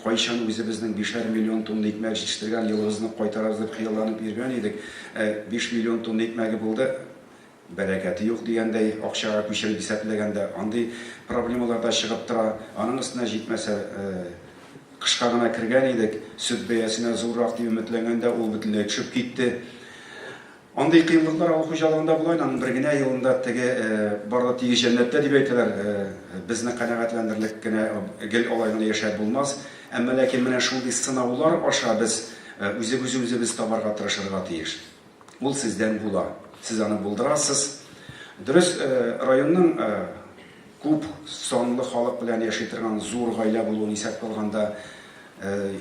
кайчан үзебезнең 5 миллион тонна икмәк җитештергән елыбызны кайтарабыз дип хыялланып йөргән идек. 5 миллион тонна икмәге булды. Бәрәкәте юк дигәндәй, акчага күчереп исәпләгәндә андый проблемалар да чыгып тора. Аның өстенә җитмәсә кышка гына кергән идек, сөт бәясенә зуррак дип өметләнгәндә ул бөтенләй төшеп китте. Андый кыенлыклар авыл хуҗалыгында була, аның бер генә елында теге барда тиеш җәннәттә дип әйтәләр. Безне канәгатьләндерлек кенә гел алайгына яшәп булмас. Әмма ләкин менә шундый сынаулар аша без үзебез табарга тырышырга тиеш. Ул сездән була. Сез аны булдырасыз. Дөрес, районның күп санлы халык белән яши торган зур гаилә булуын исәпкә алганда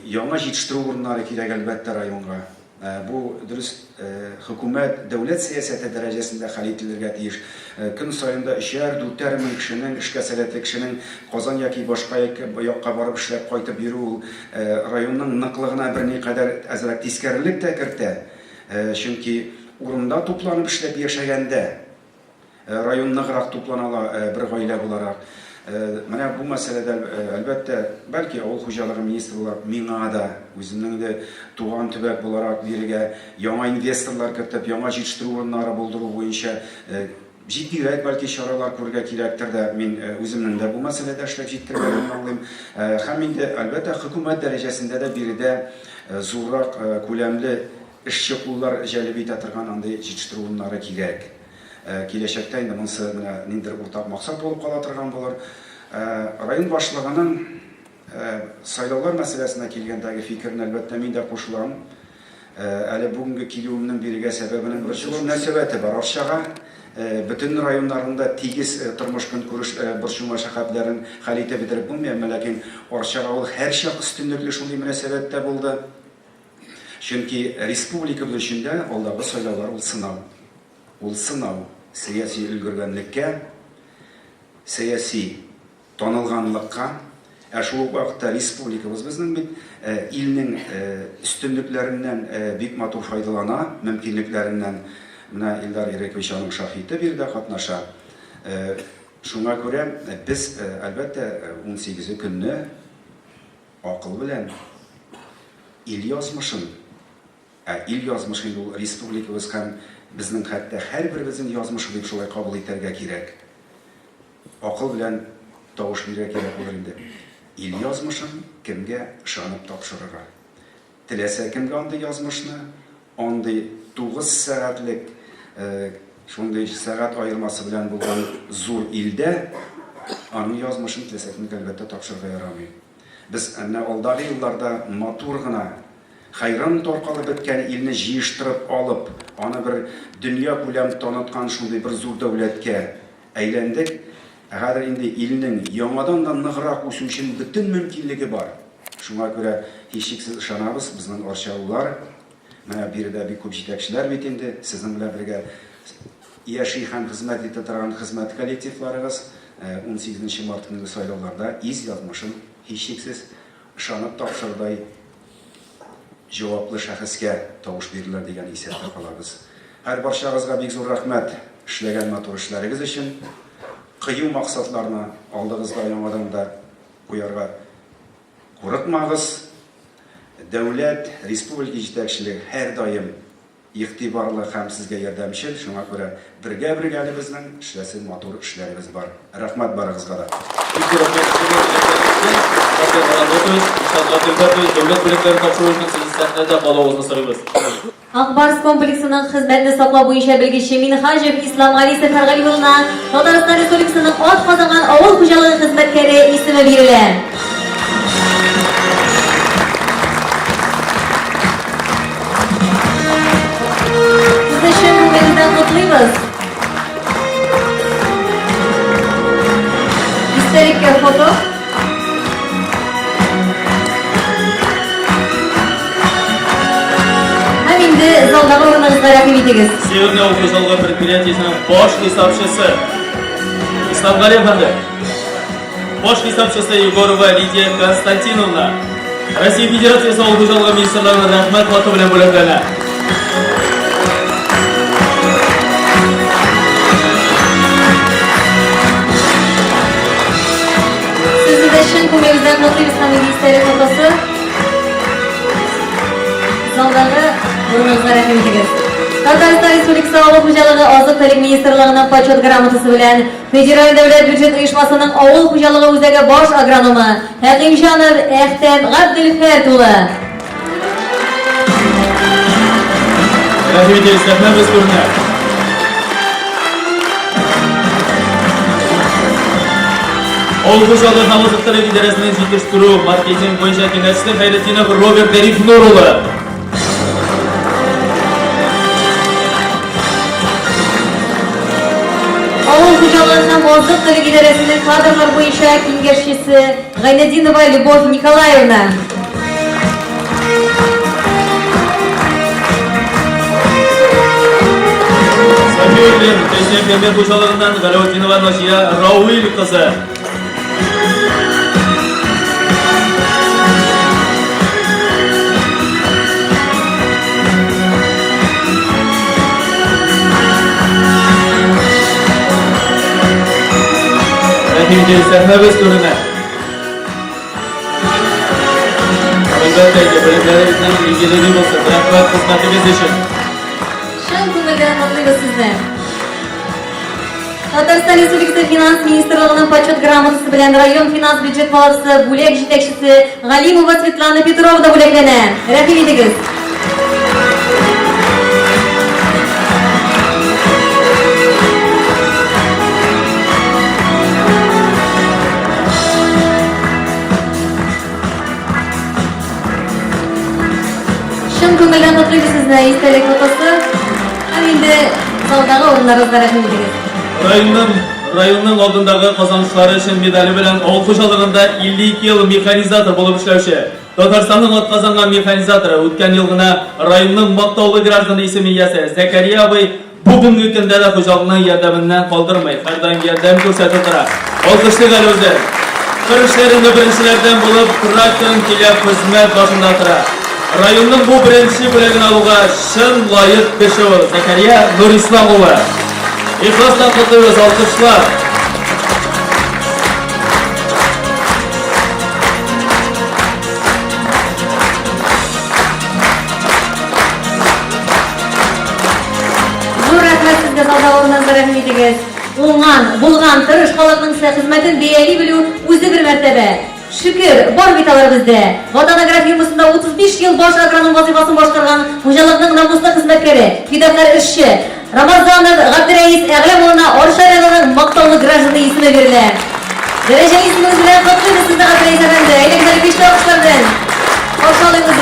яңа җитештерү урыннары кирәк әлбәттә районга. Бу дөрес хөкүмәт, дәүләт сәясәте дәрәҗәсендә хәл ителергә тиеш. Көн саенда 3-4 мең кешенең, эшкә сәләтле кешенең Казан яки башка якка барып эшләп кайтып йөрү ул районның ныклыгына берникадәр әзрәк тискәрелек тә кертә. Чөнки урында тупланып эшләп яшәгәндә район ныграк тупланала бер гаилә буларак. Менә бу мәсьәләдә әлбәттә бәлки авыл хуҗалыгы министры буларак миңа да үземнең дә туган төбәк буларак бирегә яңа инвесторлар кертеп, яңа җитештерү урыннары булдыру буенча җитдирәк бәлки чаралар күрергә кирәктер дә. Мин үземнең дә бу мәсьәләдә эшләп җиткергәнне аңлыйм. Һәм инде әлбәттә хөкүмәт дәрәҗәсендә дә биредә зуррак күләмле эшче куллар җәлеп итә торган андый җитештерү урыннары кирәк. Киләчәктә инде монысы менә ниндидер уртак максат булып кала торган булыр. Район башлыгының сайлаулар мәсьәләсенә килгәндәге фикерен әлбәттә мин дә кушылам. Әле бүгенге килүемнең бирегә сәбәбенең бер шул мөнәсәбәте бар. Арчага бөтен районнарында тигез тормыш көнкүреш борчу мәшәкатьләрен хәл итеп бетереп булмый, ләкин Арчага ул һәрчак өстенлекле шундый мөнәсәбәттә булды. Чөнки республика бүлешендә алдагы сайлаулар ул сынау. Ул сынау сәяси өлгергәнлеккә, сәяси танылганлыкка, шул ук вакытта республикабыз безнең бит илнең өстенлекләреннән бик матур файдалана, мөмкинлекләреннән менә Илдар Ирекович аның шаһиты бирдә катнаша. Шуңа күрә без әлбәттә 18 көнне акыл белән ил язмышын, ил язмышын ул республикабыз һәм безнең хәтта һәрберебезнең язмышы дип шулай кабул итәргә кирәк. Акыл белән тавыш бирергә кирәк булыр инде. Ил язмышын кемгә ышанып тапшырырга. Теләсә кемгә андый язмышны, андый 9 сәгатьлек шундый сәгать айырмасы белән булган зур илдә аның язмышын теләсә кемгә әлбәттә тапшырырга ярамый. Без әнә алдагы елларда матур гына хайран таркалып беткән илне җыештырып алып, аны бер дөнья күләм таныткан шундый бер зур дәүләткә әйләндек. Хәзер инде илнең яңадан да ныграк үсү өчен бөтен мөмкинлеге бар. Шуңа күрә һичшиксез ышанабыз, безнең арчалылар, менә биредә бик күп җитәкчеләр бит инде, сезнең белән бергә яши һәм хезмәт итә торган хезмәт коллективларыгыз 18 март көнге сайлауларда из язмышын һичшиксез ышанып тапшырдай җаваплы шәхескә тавыш бирерләр дигән исәптә калабыз. Һәр барчагызга бик зур рәхмәт эшләгән матур эшләрегез өчен. Кыю максатларны алдыгызга яңадан да куярга курыкмагыз. Дәүләт, республика җитәкчелеге һәр даим игътибарлы һәм сезгә ярдәмчел. Шуңа күрә бергә безнең эшләсен матур эшләребез бар. Рәхмәт барыгызга да. Акбарс комплексының хезмәтне саклау буенча белгече Минхаҗев Ислам Гали Сәфәргали улына Татарстан Республикасының атказанган авыл хуҗалыгы хезмәткәре исеме бирелә. Истериккә фото. Һәм инде залдагы урыныңызга рәхим итегез. Северный округ залгы предприятиесінің баш хисапчысы Ислам Гали әфәнде, баш хисапчысы Егорова Лидия Константиновна, Россия Федерациясы авыл хуҗалыгы министрлыгының рәхмәт хаты белән бүләкләнә. Sizin күңелдән нотлыйбыз һәм истәлек фотосы. Залдагы урыныңызга рәхим итегез. Татарстан Республикасы авыл хуҗалыгы азык-төлек министрлыгының почет грамотасы белән Федераль дәүләт бюджет оешмасының авыл хуҗалыгы үзәге баш агрономы Хәкимҗанов Әхтәм Габделфәт улы. Рәхим итегез, рәхмәт без күренә. Авыл хуҗалыгы һәм азык-төлек идарәсенең җитештерү маркетинг буенча киңәшчесе Хәйретдинов Роберт Дәрифнур улы. Авыл хуҗалыгы һәм азык-төлек идарәсенең кадрлар буенча киңәшчесе Гайнетдинова Любовь Николаевна. Сабирлин, Президент Пембе хуҗалыгыннан Галаутдинова Насия Рауил кызы. Рәхим сәхнәбез күренә. Әлбәттә, белемнәрегезнең игелеге булсын, рәхмәт хезмәтегез өчен. Шын күңелдән нотлыйбыз сезне. Татарстан Республикасы финанс министрлыгының почет грамотасы белән район финанс бюджет палатасы бүлек җитәкчесе Галимова Светлана Петровна бүләкләнә. Рәхим итегез. Күңелдән нотлыйбыз сезне истәлек фотосы. Һәм инде залдагы урыннарыгызга рәхим итегез. Районның алдындагы казанышлары өчен медале белән авыл хуҗалыгында 52 ел механизатор булып эшләүче Татарстанның атказанган механизаторы үткән ел гына районның мактаулы гражданы исеме иясе Зәкәрия абый бүгенге көндә дә хуҗалыгының ярдәменнән калдырмый, һәрдаим ярдәм күрсәтеп тора. Алкышлык әле үзләре. Kır işlerinde birinçilerden bulup Kırrak'tan kelep hizmet başında tıra. Rayonun bu birinci bölümünü alığa şın layık kişi ol. Zekeriya Nur İslamoğlu. İhlasla kutluyoruz, alkışlar. Зур рәхмәт сезгә садауларыңызга рәхим итегез. Булган тырыш халыкның сезгә хезмәтен бәяли белү үзе бер мәртәбә. Шөкер, бар бит алар бездә. Ватанаграф юмысында 35 ел баш агроном вазифасын башкарган хуҗалыкның намуслы хезмәткәре, фидакар эшче Рамазанов Габдрәис Әгъләм улына Арча районының мактаулы гражданы исеме бирелә. Дәрәҗәле исемегез белән котлыйбыз сезне Габдрәис әфәнде. Әйдәгез биш алкышлар белән. Каршылыгыз.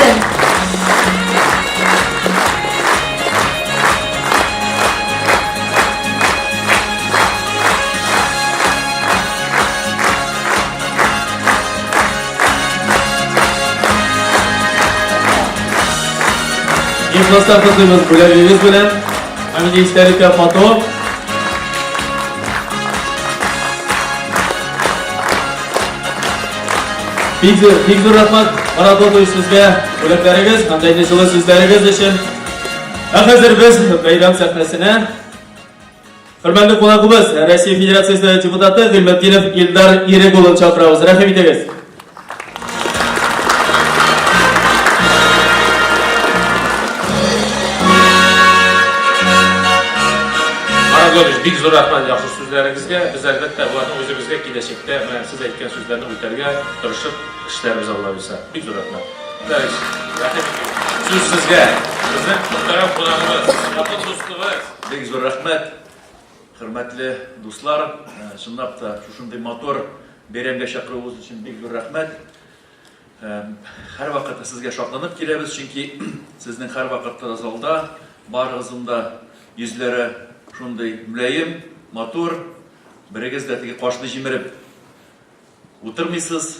İhlasla kutluyoruz bölümümüz bilen. Hamide İsterlik'e foto. Big zur rahmat Maradona sizge bölümleriniz, hamdaydı жылы sizleriniz için. Hazır biz bayram sahnesine hürmetli konağımız Россия Federasyası Deputatı Gülmetdinov İldar İregoğlu'nu çağırıyoruz. Rahmet ederiz. Big zor rahmat yaxşı sözlərinizə. Biz əlbəttə bunların özümüzə gələcəkdə mən siz aytgan sözlərini ötərgə tırışıb işlərimizi Allah bilsə. Big zor rahmat. Söz sizə. Bizning muhtaram qonağımız, yaxın dostumuz. Big zor rahmat. Hürmetli dostlar, şundaq da şunday motor beremge şaqırığınız üçün big zor rahmat. Hər vaxt sizə şaqlanıb kelemiz çünki sizning hər vaxt zalda barığızında yüzləri şunday mülayim, motor, birigizdə tegi qaşını jimirib o'tirmaysiz,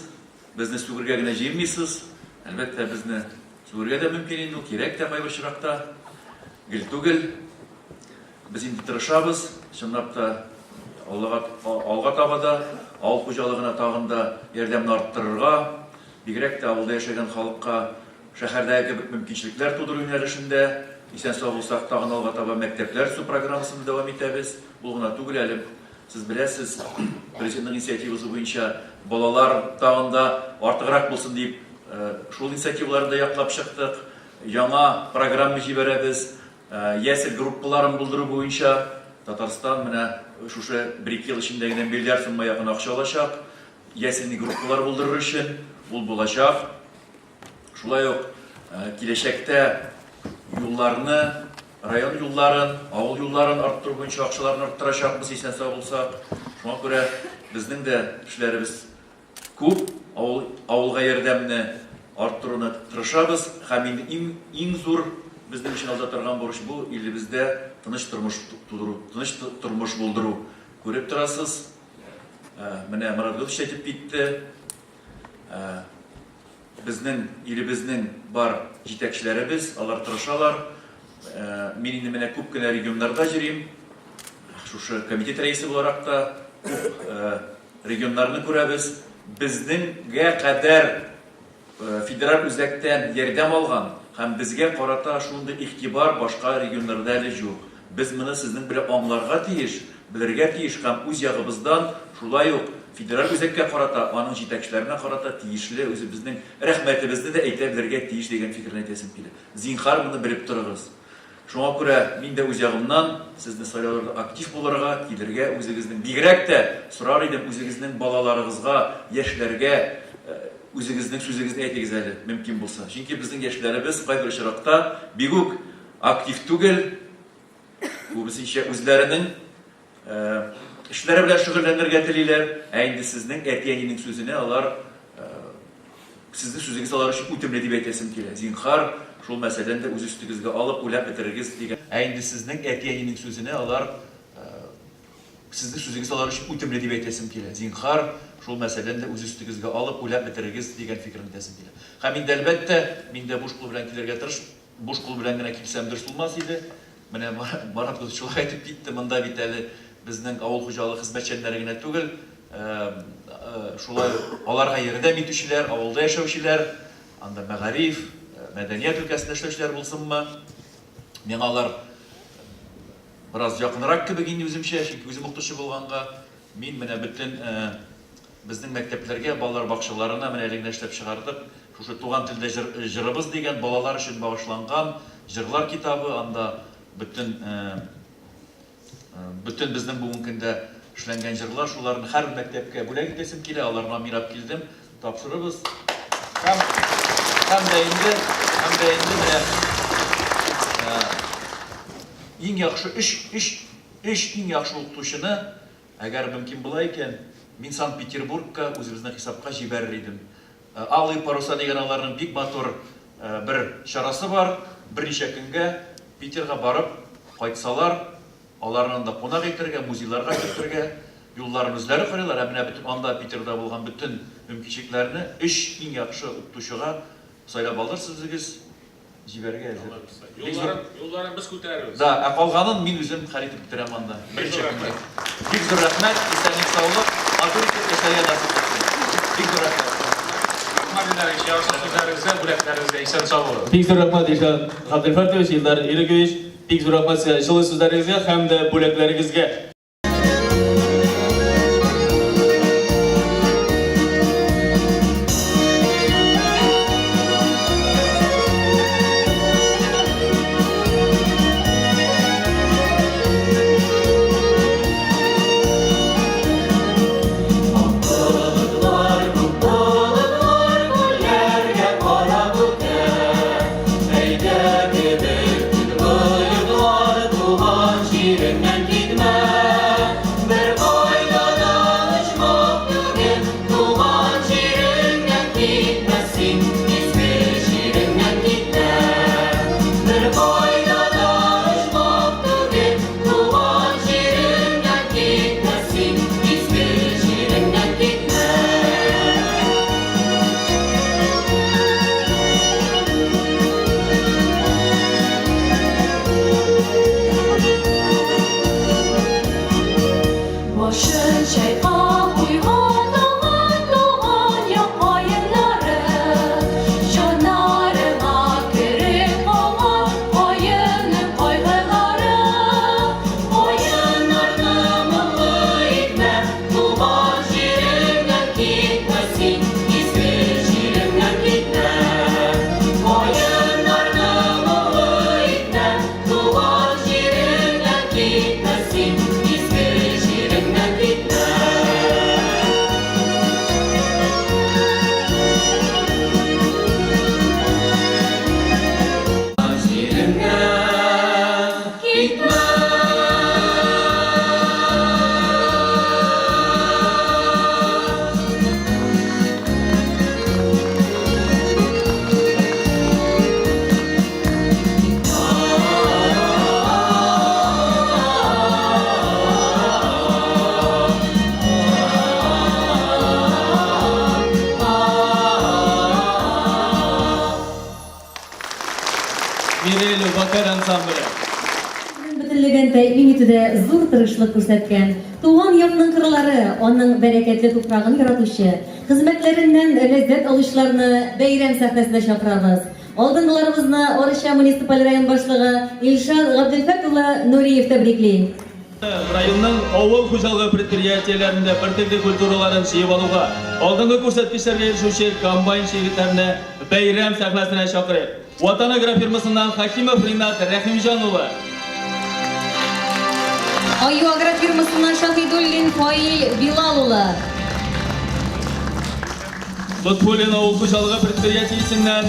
bizni sug'urga gina jiymaysiz. Albatta bizni sug'urga da mumkin endi, kerak da qay bir shiraqda. Gil tugil. Biz endi tirishamiz, shundaq da olg'a tabada, avul xo'jaligini tag'inda yordamni orttirishga, bigrak da avulda yashagan xalqqa shahardagi mumkinchiliklar tug'dirish yo'nalishida İsen sağ olsak tağın alğa taba mektepler su programmasını devam etəbiz. Bulğuna tügüləlim. Siz biləsiz, Prezidentin inisiyativası boyunca balalar tağında artıqıraq bulsun deyip şul inisiyativlarında yaqlap çıqdıq. Yana programı jiberəbiz. Yesil gruppaların bulduru boyunca Tatarstan mənə şuşa 1-2 yıl içindəgindən milyar summa yaxın akça alacaq. Yesilni gruppalar buldurur üçün bul bulacaq. Şulay yox, kileşəkdə yollarını, rayon yolların, avul yolların arttırı boyunca akçalarını arttıracaqmız esen sağ olsak. Şuna göre bizning de işlerimiz көп, avulga yordamni arttırını tırışabız. Hem en zor bizning için alda turgan boruş bu, elimizde tinch turmuş bulduru. Görüp turasiz. Mine Maradona işletip bitti. Bizning elimizning bar yetakchilarimiz, ular tirishadilar. Men endi mana ko'pgina regionlarda jirim. Shu komitet raisi olarak da regionlarni ko'ramiz. Bizga qadar federal o'zakdan yordam olgan ham bizga qarata shunday ig'tibor boshqa regionlarda hali yo'q. Biz buni sizning bilan anglarga tegish, bilirga tegish ham o'z yog'imizdan shulay yo'q. Federal özekka qarata, onun yetakchilarına qarata tiyishli, o'zi bizning rahmatimizni de aytabilirga tegish degan fikrni aytasim keladi. Zinhar buni bilib turibsiz. Shunga ko'ra, men de o'z yog'imdan sizni saylovlarda aktiv bo'larga, kelirga, o'zingizning bigrak da so'rar edim, o'zingizning bolalaringizga, yoshlarga o'zingizning so'zingizni aytingizlar mumkin bo'lsa. Chunki bizning yoshlarimiz qay bir ishroqda biguk aktiv tugil, bu bizning o'zlarining işlere bile şükürlenirge dililer. Endi sizning erkeğinin sözüne alar, sizning sözünüz alar için ütemli dib etesim kele. Zinhar, şol meseleni de öz üstünüzge alıp ulap bitiririz diye. Endi sizning erkeğinin sözüne alar, sizning sözünüz alar için ütemli dib etesim kele. Zinhar, şol meseleni de öz üstünüzge alıp ulap bitiririz diye fikrini etesim kele. Hem indi elbette, minde boş kul bilen kilerge tırış, boş kul bilen gene kilsem ders olmaz idi. Mene Marat Gözçuluk aytıp bitti, mında biteli bizning avul xo'jalik xizmatchilariga tugul, шулай аларга ярдәм итүчеләр, авылда яшәүчеләр, анда мәгариф, мәдәният өлкәсендә эшләүчеләр булсынмы, миңа алар бераз якынрак кебек инде үземчә, чөнки үзем укытучы булганга, мин менә бөтен безнең мәктәпләргә, балалар бакчаларына менә әлегә эшләп чыгардык. Шушы туган телдә җырыбыз дигән балалар өчен багышланган җырлар китабы, анда бөтен безнең бүгенге көндә эшләнгән җырлар, шуларны һәр мәктәпкә бүләк итәсем килә, аларга мирап килдем, тапшырыбыз. Һәм дә инде менә иң яхшы иң яхшы укытучыны, әгәр мөмкин була икән, мин Санкт-Петербургка үзебезнең хисапка җибәрер идем. Алый паруса дигән аларның бик матур бер чарасы бар. Берничә көнгә Питерга барып кайтсалар, аларны да кунак итәргә, музейларга китәргә, юлларын үзләре карыйлар. Менә бөтен анда Питерда булган бөтен мөмкинлекләрне иң яхшы укытучыга сайлап алырсыз, җибәргә әзер. Юлларын без күтәрәбез. Да, калганын мин үзем хәл итеп битерәм анда. Беренче көнгә. Бик зур рәхмәт, исәнлек, саулык, матур итеп эшләргә насыйп итсен. Бик зур рәхмәт. Бик зур рәхмәт Ишан Габделфатович, Илдар Ирегович, бик зур рәхмәт җылы сүзләрегезгә һәм дә бүләкләрегезгә. Бөтенлеген тәэмин итүдә зур тырышлык күрсәткән, туган якның кырлары, аның бәрәкәтле туфрагын яратучы, хезмәтләреннән ләззәт алучыларны бәйрәм сәхнәсенә чакырабыз. Алдынгыларыбызны Орыша муниципаль район башлыгы Илшат Габделфат улы Нуриев тәбрикли. Районның авыл хуҗалыгы предприятиеләрендә бертөрле культураларын җыеп алуга, алдынгы күрсәткечләргә ирешүче комбайн егетләрне бәйрәм сәхнәсенә чакырып, Ватан агрофирмасыннан Хакимов Ринат Рәхимҗан улы, Аю агрофирмасыннан Шахидуллин Фаил Билал улы, Лутфуллин авыл хуҗалыгы предприятиесеннән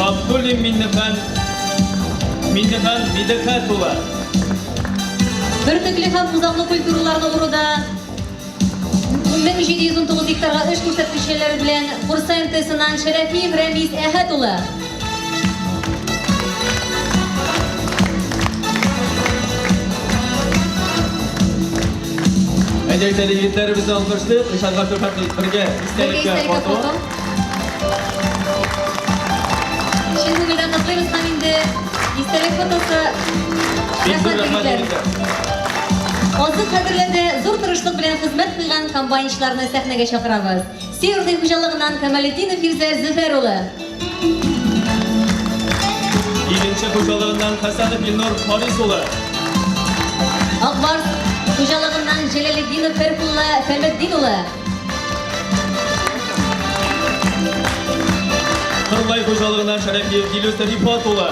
Абдуллин Миннехан Мидехат улы, бертөрле һәм узаклы культураларны уруда 1719 гектарга эш күрсәткечләре белән курсантысыннан Шәрәфиев Рәмис Әхәт улы, әҗәйтәле егетләребезне алкышлап, Илшат Габделфатович бергә истәлеккә фото. Şimdi birden kutluyoruz hem indi. İstelik fotosu. Бик зур рәхмәт егетләр. Азык хәзерләүдә зур тырышлык белән хезмәт кылган комбайнчыларны сәхнәгә чакырабыз. Северный хуҗалыгыннан Камалетдинов Фирзә Зөфәр улы. Игенче хуҗалыгыннан Хәсәнов Илнур Харис улы. Акбарс хуҗалыгыннан Җәләлетдинов Фәркулла Фәлмәддин улы. Кырлай хуҗалыгыннан Шәрәфиев Дилүс Рифат улы.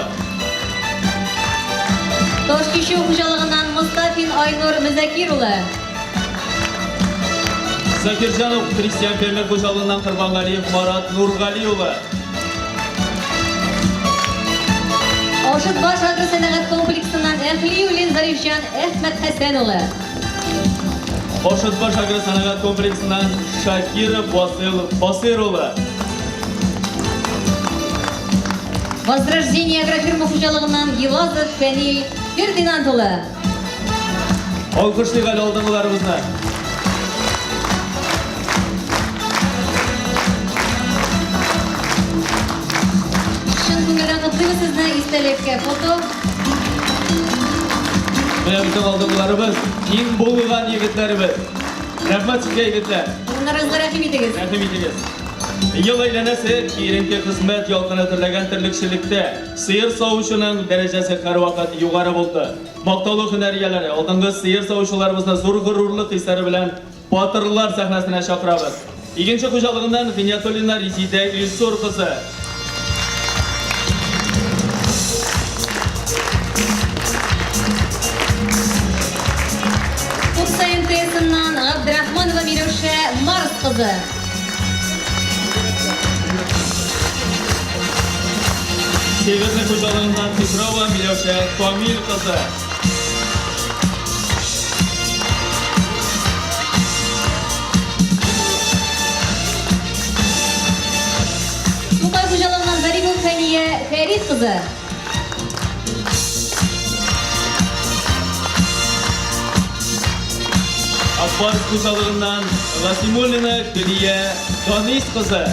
Ташкишу хуҗалыгыннан Мустафин Айнур Мөзәкир улы. Закирҗанов Христиан фермер хуҗалыгыннан Кырбангалиев Марат Нургали улы. Ашытбаш агросәнәгать комплексыннан Әхлиуллин Зарифҗан Әхмәт Хәсән улы. Ашытбаш агросәнәгать комплексыннан Шакиров Басир улы. Возрождение агрофирма хуҗалыгыннан Гилазов Фәнил Фердинанд улы. Алкышлык әле алдыңгыларыбызны. Шын күңелдән котлыйбыз сезне истәлеккә фото. Менә бүтән алдыңгыларыбыз иң булган егетләребез. Рәхмәт сезгә егетләр. Урыннарыгызга рәхим итегез. Рәхим итегез. Ел әйләнәсе киеренке хезмәт ялкыны терләгән терлекчелектә сыер савучының дәрәҗәсе һәрвакыт югары булды. Мактаулы һөнәрияләре алдынгы сыер савучыларыбызны зур горурлык хисләре белән батырлар сәхнәсенә чакырабыз. Игенче хуҗалыгыннан Гыниятуллина Резидә Илсур кызы. Курса МТСыннан Абдрахманова Миләүшә Марс кызы. Северный хуҗалыгыннан Петрова Миләүшә Камил кызы. Тукай хуҗалыгыннан Зарипов Фәния Фәрит кызы. Акбарс хуҗалыгыннан Васимуллина Гөлия Данис кызы.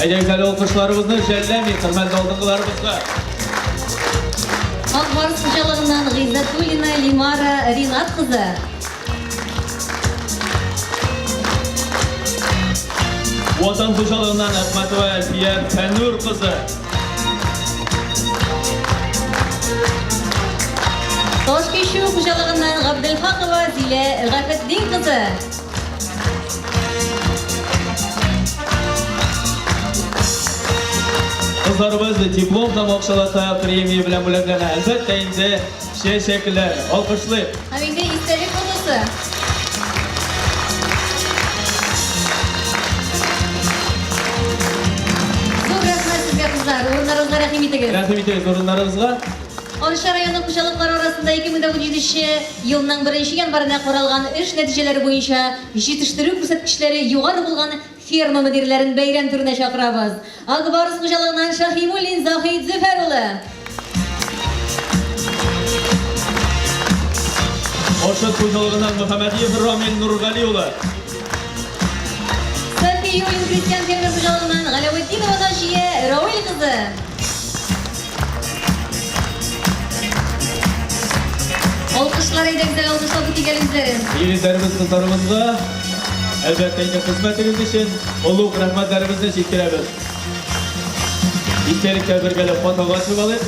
Әйдәгезәле алкышларыбызны жәлләми, хөрмәтле алдыңгыларыбызга. Акбарс хуҗалыгыннан Гыйззәтуллина Лимара Ринат кызы. Ватан хуҗалыгыннан Әхмәтова Әлфия Фәннур кызы. Ташкишу хуҗалыгыннан Габделхакова Зилә Гафетдин кызы. Кызларыбыз диплом тамакчылата премия белән бүләкләнә. Әлбәттә инде чәчәкләр, алкышлык. Һәм инде истәлек фотосы. Зур рәхмәт сезгә кызлар, урыннарыгызга рәхим итегез. Рәхим итегез урыннарыгызга. Арыша районы хуҗалыклары арасында 2017 елның 1 январында каралган эш нәтиҗәләре буенча җитештерү күрсәткечләре югары булган ферма мөдирләрен бәйрәм турына чакырабыз. Акбарс хуҗалыгыннан Шаһимуллин Заһид Зөфәр улы. Ашыт хуҗалыгыннан Мөхәммәдиев Рамил Нургали улы. Сәфиюлин Христиан фермер хуҗалыгыннан Галәветдинова Наҗия Рауил кызы. Алкышлар әйдәгезәл алкышлап үтигәнегезләрен. Егетләребез, кызларыбызга әлбәттә инде хезмәтегез өчен олуг рәхмәтләребезне җиткерәбез. Истәлеккә бергәләп фотога чыгалыйк.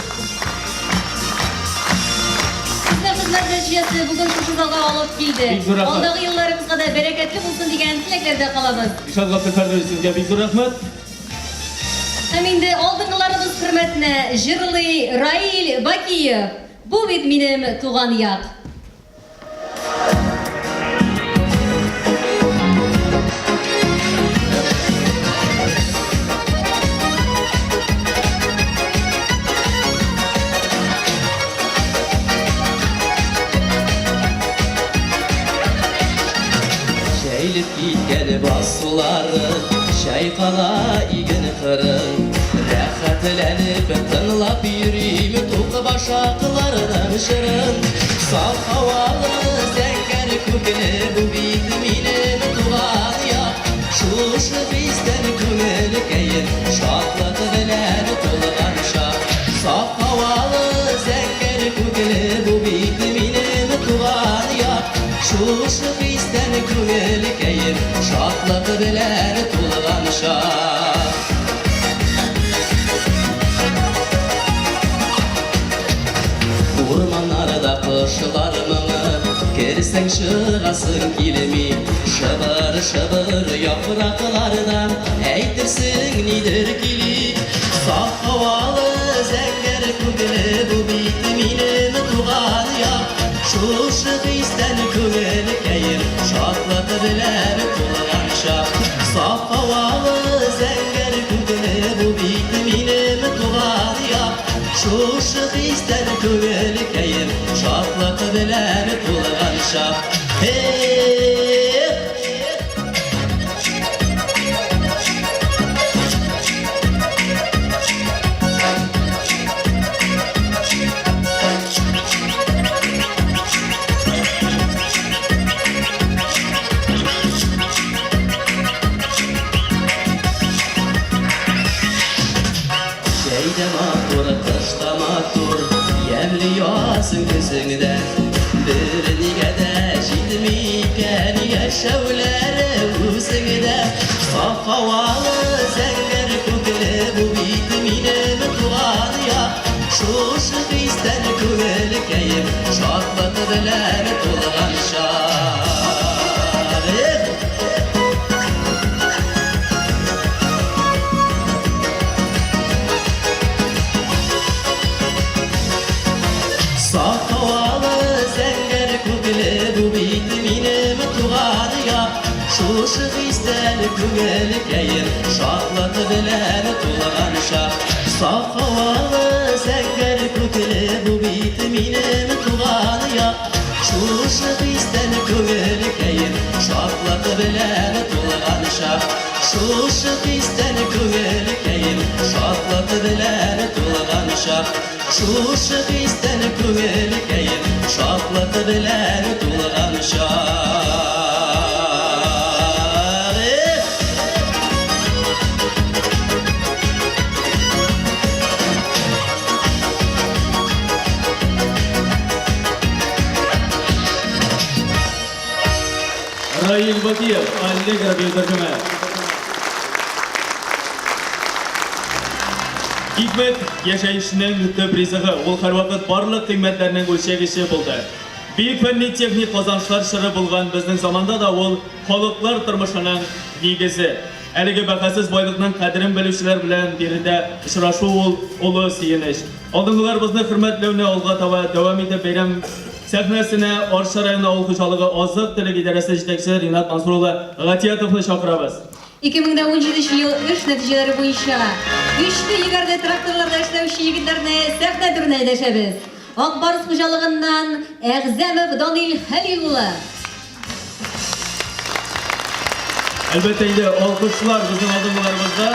Сезне хезмәт нәтиҗәсе бүген шушы залга алып килде. Бик зур рәхмәт. Алдагы елларыбызга да бәрәкәтле булсын дигән теләкләрдә калабыз. Ишат Габделфәрдович, сезгә бик зур рәхмәт. Һәм инде алдынгыларыбыз хөрмәтенә җырлый Раил Бакиев. Бу бит минем туган як. Шәйлеп киткән басулары, шайкала иген кырын. Рәхәтләнеп тыңлап йөрим тук башакларның шырын. Саф һавалы зәңгәр күкне бу бит минем туган як. Шушы бездән күңел кәен шатлык белән Saf havalı zenger kugeli bu bitiminim tuğan yak Şu isten kugeli keyif şatlık bilen tulgan şak Urmanlarda kışlar mını Kersen şığasın kilimi Şıbır şıbır yapraklardan Eytirsin nidir kili Saf havalı zenger kugeli Bu bitiminim tuğan yak Şu isten kugeli keyif Şatlık bilen tulgan şak Saf havalı zenger kugeli Bu bitiminim tuğan yak Şu isten kugeli keyif Şatlık bilen tulgan şak Hey! Şeyde matur, kışta matur Yemli yasın gözünden Bir digede jitmiken Yaşavları uzundan Saf havalı zenger kugeli Bu bitiminem tuğan ya Şu isten kugeli keyif Şatlık bilen tulgan şar Saf havalı zenger kugeli Bu bitiminim tuğan ya Şu isten kugeli keyif Şatlık bilen tulgan şak Saf havalı zenger kugeli Bu bitiminim tuğan ya Şu isten kugeli keyif Şatlık bilen tulgan şak Şu isten kugeli keyif Şatlık bilen tulgan şak Şu isten kugeli keyif Şatlık bilen tulgan şak Rail Batiyev, Allegro bir tercüme. Hikmet yaşayışının töprizығы, ол har vaqt barlıq qiymetlerinin ölçegişi buldu. Büyük fenni texnik kazançlar şırı bulgan bizning zamanda da ол xalqlar turmushining negizi. Әлеге бақасыз байлықның қадірін білушілер білән берінде ұшырашу ол ұлы сүйініш. Алдыңғылар бізді хөрмәтләүне алға таба дәвам итеп бәйрәм сәхнәсенә Арча районы авыл хуҗалыгы азык төлек идарәсе җитәкчесе Ринат Мансурулы Гатиятовны чакырабыз. 2017 ел эш нәтиҗәләре буенча 320 тракторларда эшләүче егетләрне сәхнә түренә дәшәбез. Ак Барс хуҗалыгыннан Әгъзәмов Данил Хәлил улы. Әлбәттә инде алкышлар безнең алдыңгыларыбызда.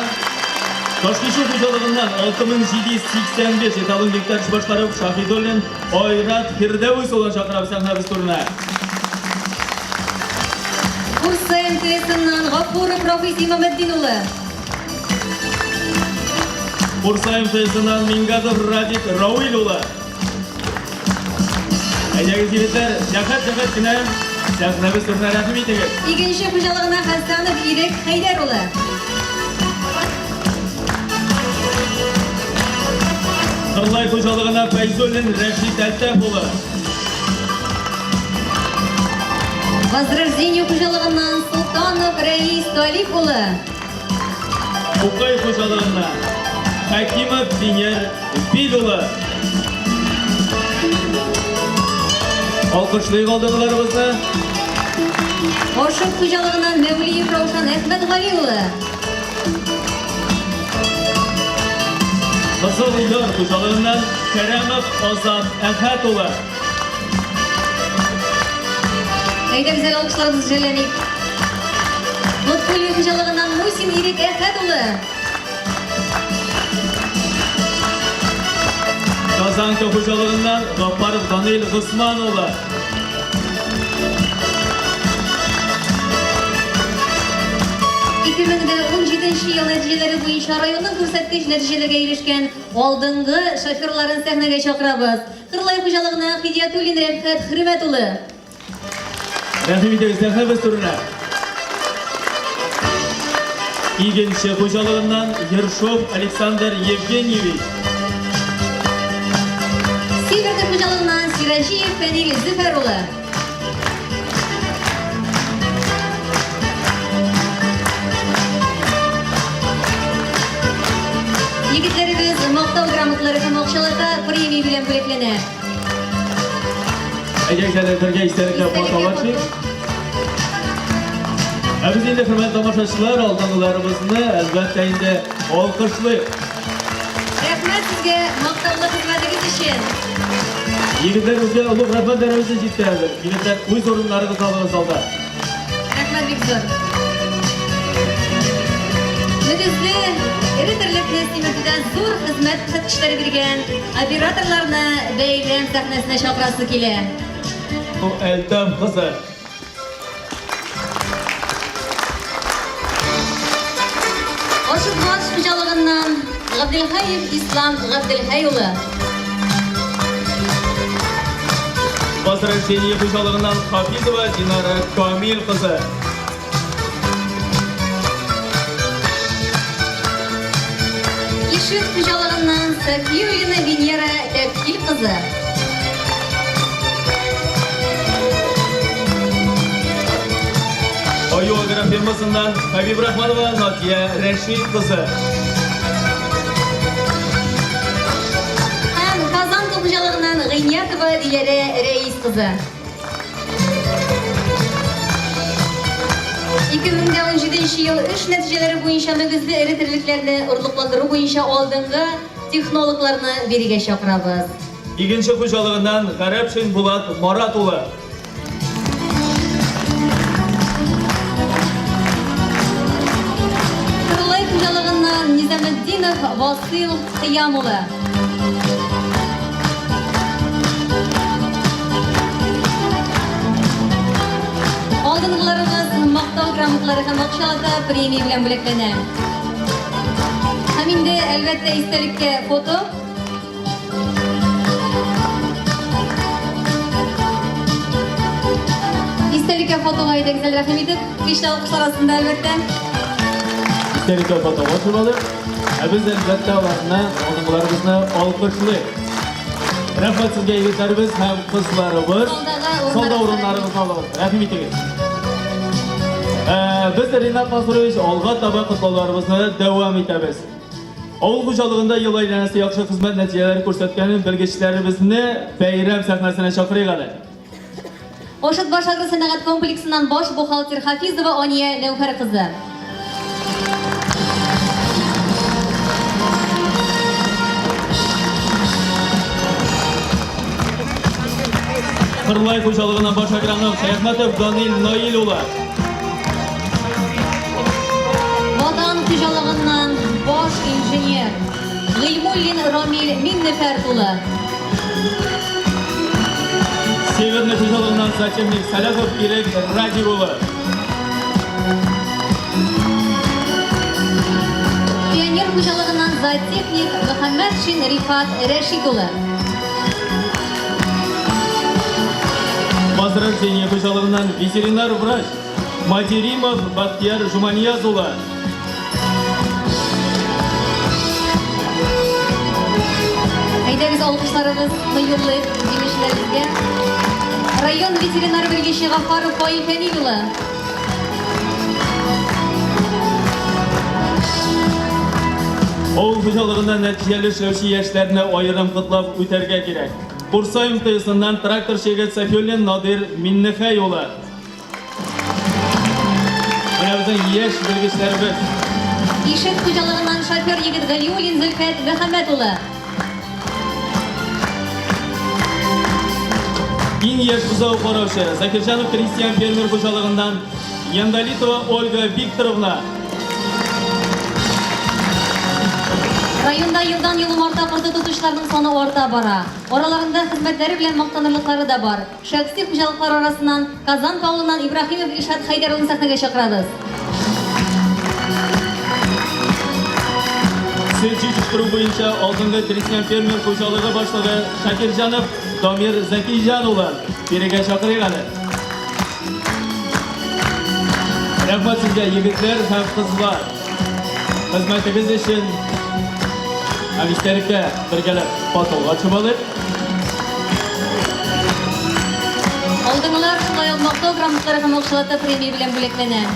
Ташкент хуҗалыгыннан 6785 эталон гектар эш башкарып Шаһидуллин Айрат Фирдәвис улын чакырабыз сәхнәбез турына. Бурса МТС-ннан Гафуров Рафис Имаметдин улы. Бурса МТС-ннан Мингазов Радик Рауил улы. Әйдәгез егетләр, җәһәт кенә сәхнәбез турына рәхим итегез. Игенче хуҗалыгына Хәсәнов Ирек Хәйдәр улы. Кырлай хуҗалыгына Фәйзуллин Рәшид Әлтәф улы. Возрождение хуҗалыгыннан Султанов Рәис Талип улы. Укай хуҗалыгына Хәкимов Динер Бил улы. Алкышлыйк алдыңгыларыбызны. Ашык хуҗалыгыннан Мәвлиев Раушан Әхмәт Гали улы. Кызыл Яр хуҗалыгыннан Кәрәмов Азат Әхәт улы. Әйдә безгә алкышларыбызны җәлләник. Лотфулли хуҗалыгыннан Мусин Ирек Әхәт улы. Казанка хуҗалыгыннан Гафаров Данил Госман улы. 2017 yıl neticeleri boyunca rayonun көрсәткеч нәтиҗәләргә ирешкән алдынгы шоферларын сәхнәгә чакырабыз. Кырлай хуҗалыгына Фидиятуллин Рәфкать хөрмәт улы. Рәхим итегез сәхнәбез турына. Игенче хуҗалыгыннан Ершов Александр Евгеньевич. Северный хуҗалыгыннан Сиражиев Фәнил Зөфәр улы. Егетләребез мактау грамоталары һәм акчаларга премия белән бүләкләнә. Әйдәгезләр бергә истәлеккә фотолашик. Biz инде хөрмәтле тамашачылар, алдынгыларыбызны әлбәттә инде алкышлыйк. Рәхмәт сезгә мактаулы хезмәтегез өчен. Егетләребезгә улуг рәхмәт дәрәҗәсен җиткерәбез. Егетләр үз урыннарыгызны алыгыз алда. Рәхмәт бик зур. Мөгезле, эре терлекле симертүдән зур хезмәт күрсәткечләре биргән операторларны бәйрәм сәхнәсенә чакырасы килә. У Әлтәм кызы. Ашыгмаш хуҗалыгыннан Габделхаев Ислам Габделхай улы. Возвращение хуҗалыгыннан Хафизова Динара Камил кызы. Ишек хуҗалыгыннан Сафиуллина Венера Тәфкил кызы. Айограф фирмасыннан Хабиб Рахманова Натия Рәшид кызы. Һәм Казан хуҗалыгыннан Гыйниятова Диләрә Рәис кызы. 2017 ел эш нәтиҗәләре буенча мөгезле эре терлекләрне орлыкландыру буенча алдынгы технологларны бирегә чакырабыз. Игенче хуҗалыгыннан Гарәпшин Булат Марат улы. Кырлай хуҗалыгыннан Низаметдинов Васил Кыям улы. Алдынгыларыбыз мактау грамоталары һәм акчаларга премия белән бүләкләнә. Һәм инде әлбәттә истәлеккә фото. Истәлеккә фотога әйдәгез рәхим итеп, кичтә алкышлар арасында әлбәттә. Истәлеккә фотога туралы. Без әлбәттә аларны, алдынгыларыбызны алкышлыйк. Рәхмәт сезгә егетләребез һәм кызларыбыз. Солда урыннарыгызны алыгыз. Рәхим итегез. Biz Ринат Мансурович алга таба кытлауларыбызны дәвам итәбез. Авыл хуҗалыгында ел айланасы яхшы хезмәт нәтиҗәләре күрсәткән белгечләребезне бәйрәм сәхнәсенә чакырыйк әле. Ошат баш агро сәнәгать комплексыннан баш бухгалтер Хафизова Ания Нәүфәр кызы. Кырлай хуҗалыгыннан баш агроном Шәйхмәтов Данил Наил улы. Ватан хуҗалыгыннан баш инженер Гыйльмуллин Рамил Миннефәрт улы. Северный хуҗалыгыннан Зачемник Салахов Ирек Радив улы. Пионер хуҗалыгыннан зоотехник Мөхәммәтшин Рифат Рәшид улы. Возрождение хуҗалыгыннан ветеринар врач Мадеримов Бахтияр Жуманияз улы. Әйдәгез алкышларыбызны юллыйк җиңүчеләребезгә. Район ветеринар белгече Гафаров Фаил Фәнил улы. Авыл хуҗалыгында нәтиҗәле эшләүче яшьләрне аерым котлап үтәргә кирәк. Бурса МТСыннан трактор шегет Сафиуллин Надир Миннехәй улы. Менә безнең яшь белгечләребез. Ишек хуҗалыгыннан шофер егет Галиуллин Зөлфәт Мөхәммәд улы. Иң яшь бузау караучы Закирҗанов Кристиан фермер хуҗалыгыннан Яндалитова Ольга Викторовна. Районда елдан-ел арта кырды тотышларның саны арта бара. Араларында хезмәтләре белән мактанырлыклары да бар. Шәхси хуҗалыклар арасыннан Казан Каулынан Ибраһимов Илшат Хайдар улын сәхнәгә чакырабыз. Үсү жетиштирүү боюнча алдыңғы крестьян фермер кожалыгы башлыгы Шакиржанов Дамир Закийжан улы береге чакырыйк аны. Рәхмәт сезгә, егетләр һәм кызлар. Хезмәтегез өчен һәм иштәлеккә бергәләп батылга чабалыйк. Алдыңлар шулай ук мактау грамоталары һәм алкышлата премия белән бүләкләнә.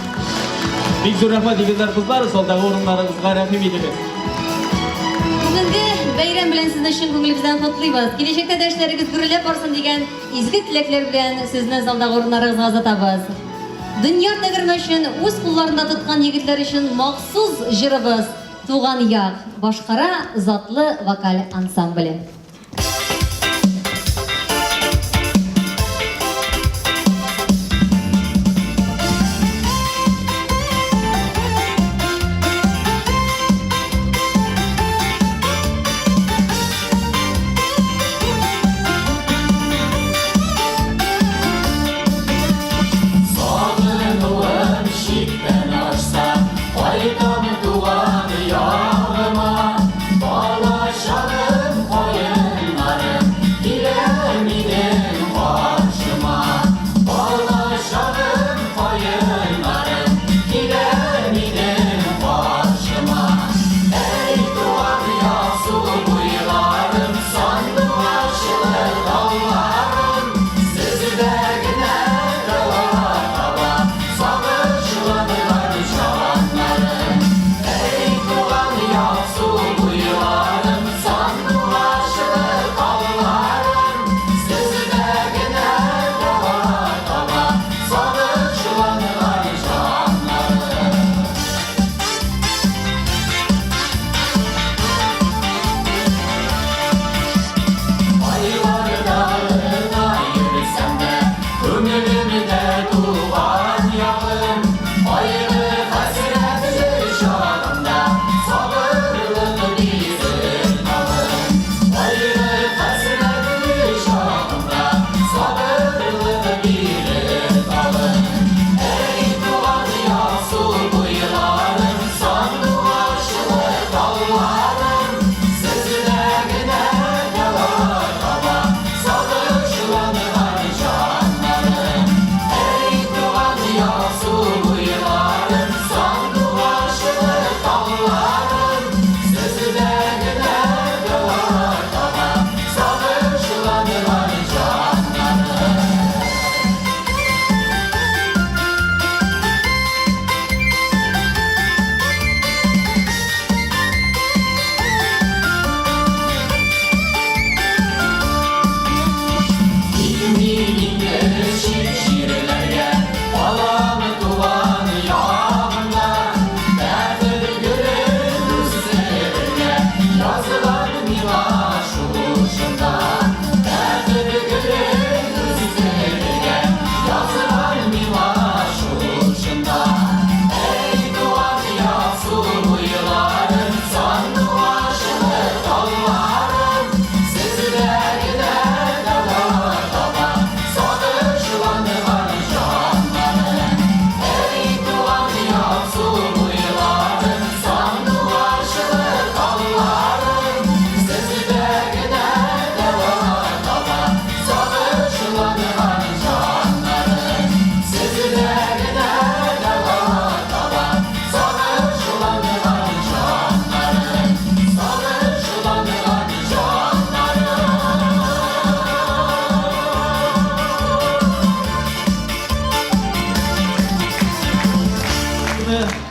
Бик зур рәхмәт, егетләр, кызлар, залдагы урыннарыгызга рәхим итегез. Бүгенге бәйрәм белән сезне чын күңелебездән котлыйбыз. Киләчәктә дә эшләрегез гүрелеп барсын дигән изге теләкләр белән сезне залдагы урыннарыгызга озатабыз. Дөнья тәгәрмә өчен үз кулларында тоткан егетләр өчен махсус җырыбыз Туган як башкара затлы вокаль ансамбле.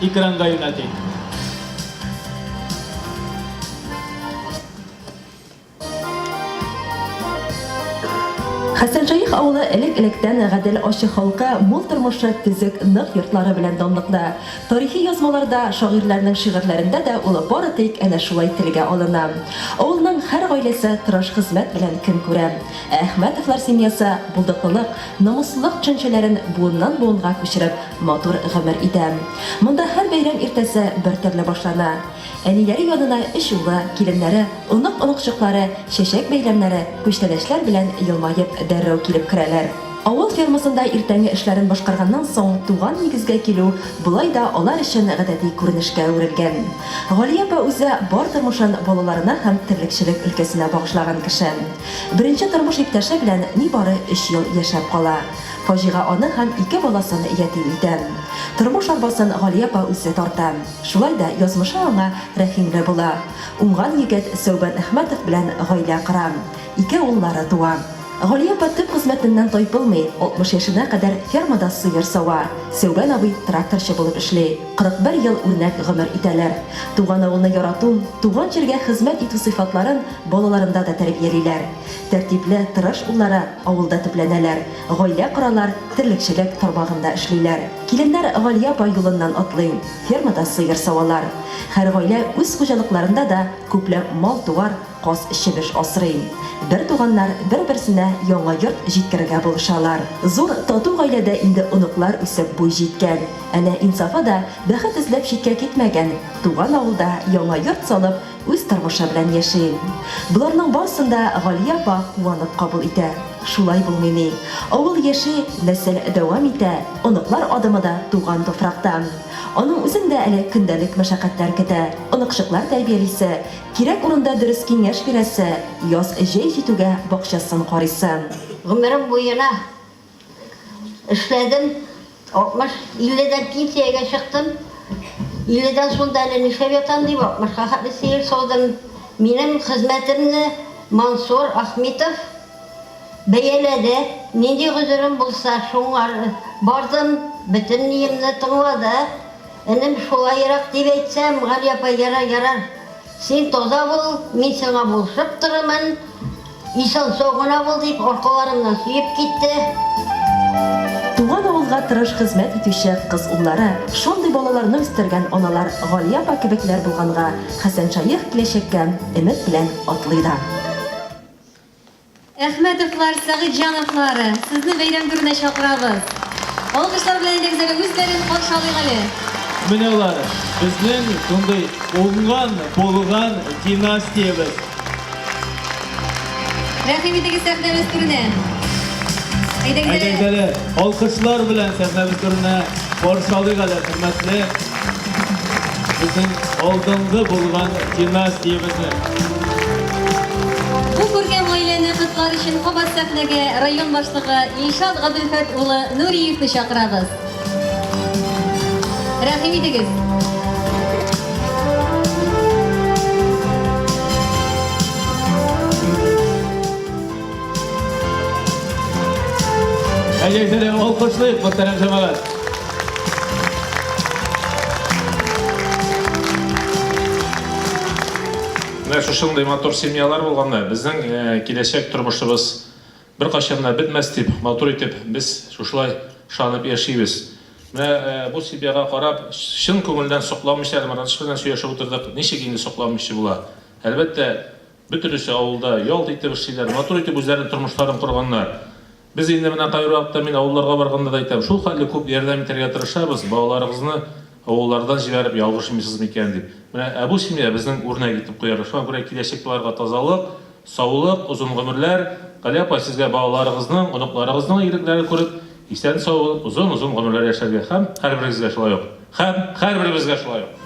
Ekranга yöneltin. Хәсәншаих авылы элек-электән гадел ачык халкы, мул тормышы, төзек, нык йортлары белән данлыклы. Тарихи язмаларда, шагыйрьләрнең шигырьләрендә дә улы бары тик әнә шулай телгә алына. Авылның һәр гаиләсе тырыш хезмәт белән көн күрә. Әхмәтовлар семьясы булдыклылык, намуслык төшенчәләрен буыннан-буынга күчереп, матур гомер итә. Монда һәр бәйрәм иртәсе бер төрле башлана. Әниләре янына эш улы, киленнәре, онык-оныкчыклары, чәчәк бәйләмнәре, күчтәнәчләр белән елмаеп дәррәү килеп керәләр. Авыл фермасында иртәнге эшләрен башкарганнан соң туган нигезгә килү булай да алар өчен гадәти күренешкә әверелгән. Галия апа үзе бар тормышын балаларына һәм терлекчелек өлкәсенә багышлаган кеше. Беренче тормыш иптәше белән нибары 3 ел яшәп кала. Фаҗига аны һәм 2 баласын ятим итә. Тормыш арбасын Галия апа үзе тарта. Шулай да язмышы аңа рәхимле була. Уңган егет Сәүбән Әхмәтов белән гаилә кора. 2 уллары туа. Галия апа төп хезмәтеннән тайпылмый, 60 яшенә кадәр фермада сыер сава. Сәүбән абый тракторчы булып эшли. 41 ел үрнәк гомер итәләр. Туган авылны ярату, туган җиргә хезмәт итү сыйфатларын балаларында да тәрбиялиләр. Тәртипле, тырыш уллары авылда төпләнәләр. Гаилә коралар, терлекчелек тармагында эшлиләр. Киленнәр Галия апа юлыннан атлый, фермада сыер савалар. Һәр гаилә үз хуҗалыкларында да күпләп мал-туар, каз чебеш асрый. Бер туганнар бер-берсенә яңа йорт җиткәргә булышалар. Зур тату гаиләдә инде оныклар үсеп буй җиткән. Әнә Инсафа да бәхет эзләп читкә китмәгән. Туган авылда яңа йорт салып, үз тормышы белән яши. Буларның барысында Галия апа куанып кабул итә. Шулай булмый. Авыл яши, нәсел дәвам итә. Оныклар адымы да туган туфракта. Аның үзендә әле көндәлек мәшәкатьләр көтә. Оныкшыклар тәрбиялисе, кирәк урында дөрес киңәш бирәсе, яз җәй җитүгә бакчасын карыйсы. Гомерем буена эшләдем. 60-50-дән пенсиягә чыктым. 50-дән соң да әле нишләп ятам дип 60-га хәтле сыер саудым. Минем хезмәтемне Мансур Ахметов бәяләде. Нинди гозерем булса шуңар бардым, бөтен ниемне тыңлады. Энем шулайрак дип әйтсәм, Галия апа ярар. Син таза бул, мин сиңа булышып торырмын. Исән сау бул дип аркаларымнан сөеп китте. Туган авылга тырыш хезмәт итүче кыз уллары, шундый балаларны үстергән аналар Галия апа кебекләр булганга, Хәсән Шаих киләчәккә өмет белән атлый да. Әхмәтовлар, Сәгыйтҗановлары, сезне бәйрәм күренә чакырабыз. Алкышлар белән идегезгә үзләрен каршы алыйк әле. Менә улар, безнең шундый уңган, булган династиябез. Рәхим итегез, сәхнәбез күренә. Әйдәгеле, алкышлар белән сәхнәбез күренә каршы алыйк әле, хөрмәтле. Безнең алдынгы булган династиябезне. Бу күргән гаиләне котлар өчен кабат сәхнәгә район башлыгы Илшат Габделфәт улы Нуриевны чакырабыз. Рәхим итегез. Әйдәгеле, алкышлыйк, мөхтәрәм җәмәгать. Менә шушындай матур семьялар булганда, безнең киләчәк тормышыбыз беркайчан бетмәс дип, матур итеп без шушылай шанып яшибез. Менә бу семьяга карап, чын күңелдән сокламыйча, Маратыш белән сөйләшеп утырдык, ничек инде сокламыйча була. Әлбәттә, бөтенесе авылда ялт итеп эшлиләр, матур итеп үзләренең тормышларын корганнар. Без инде менә кайракта мин авылларга барганда да әйтәм, шул хәтле күп ярдәм итәргә тырышабыз, балаларыгызны авыллардан җибәреп ялгышмыйсыз микән дип. Менә бу семья безнең үрнәк итеп куяр. Шуңа күрә киләчәкләргә тазалык, саулык, узын гомерләр, Галия апа сезгә балаларыгызның, оныкларыгызның игелекләрен күреп, исән сау, узын гомерләр яшәргә һәм һәрберегезгә шулай ук. Һәрберебезгә шулай ук.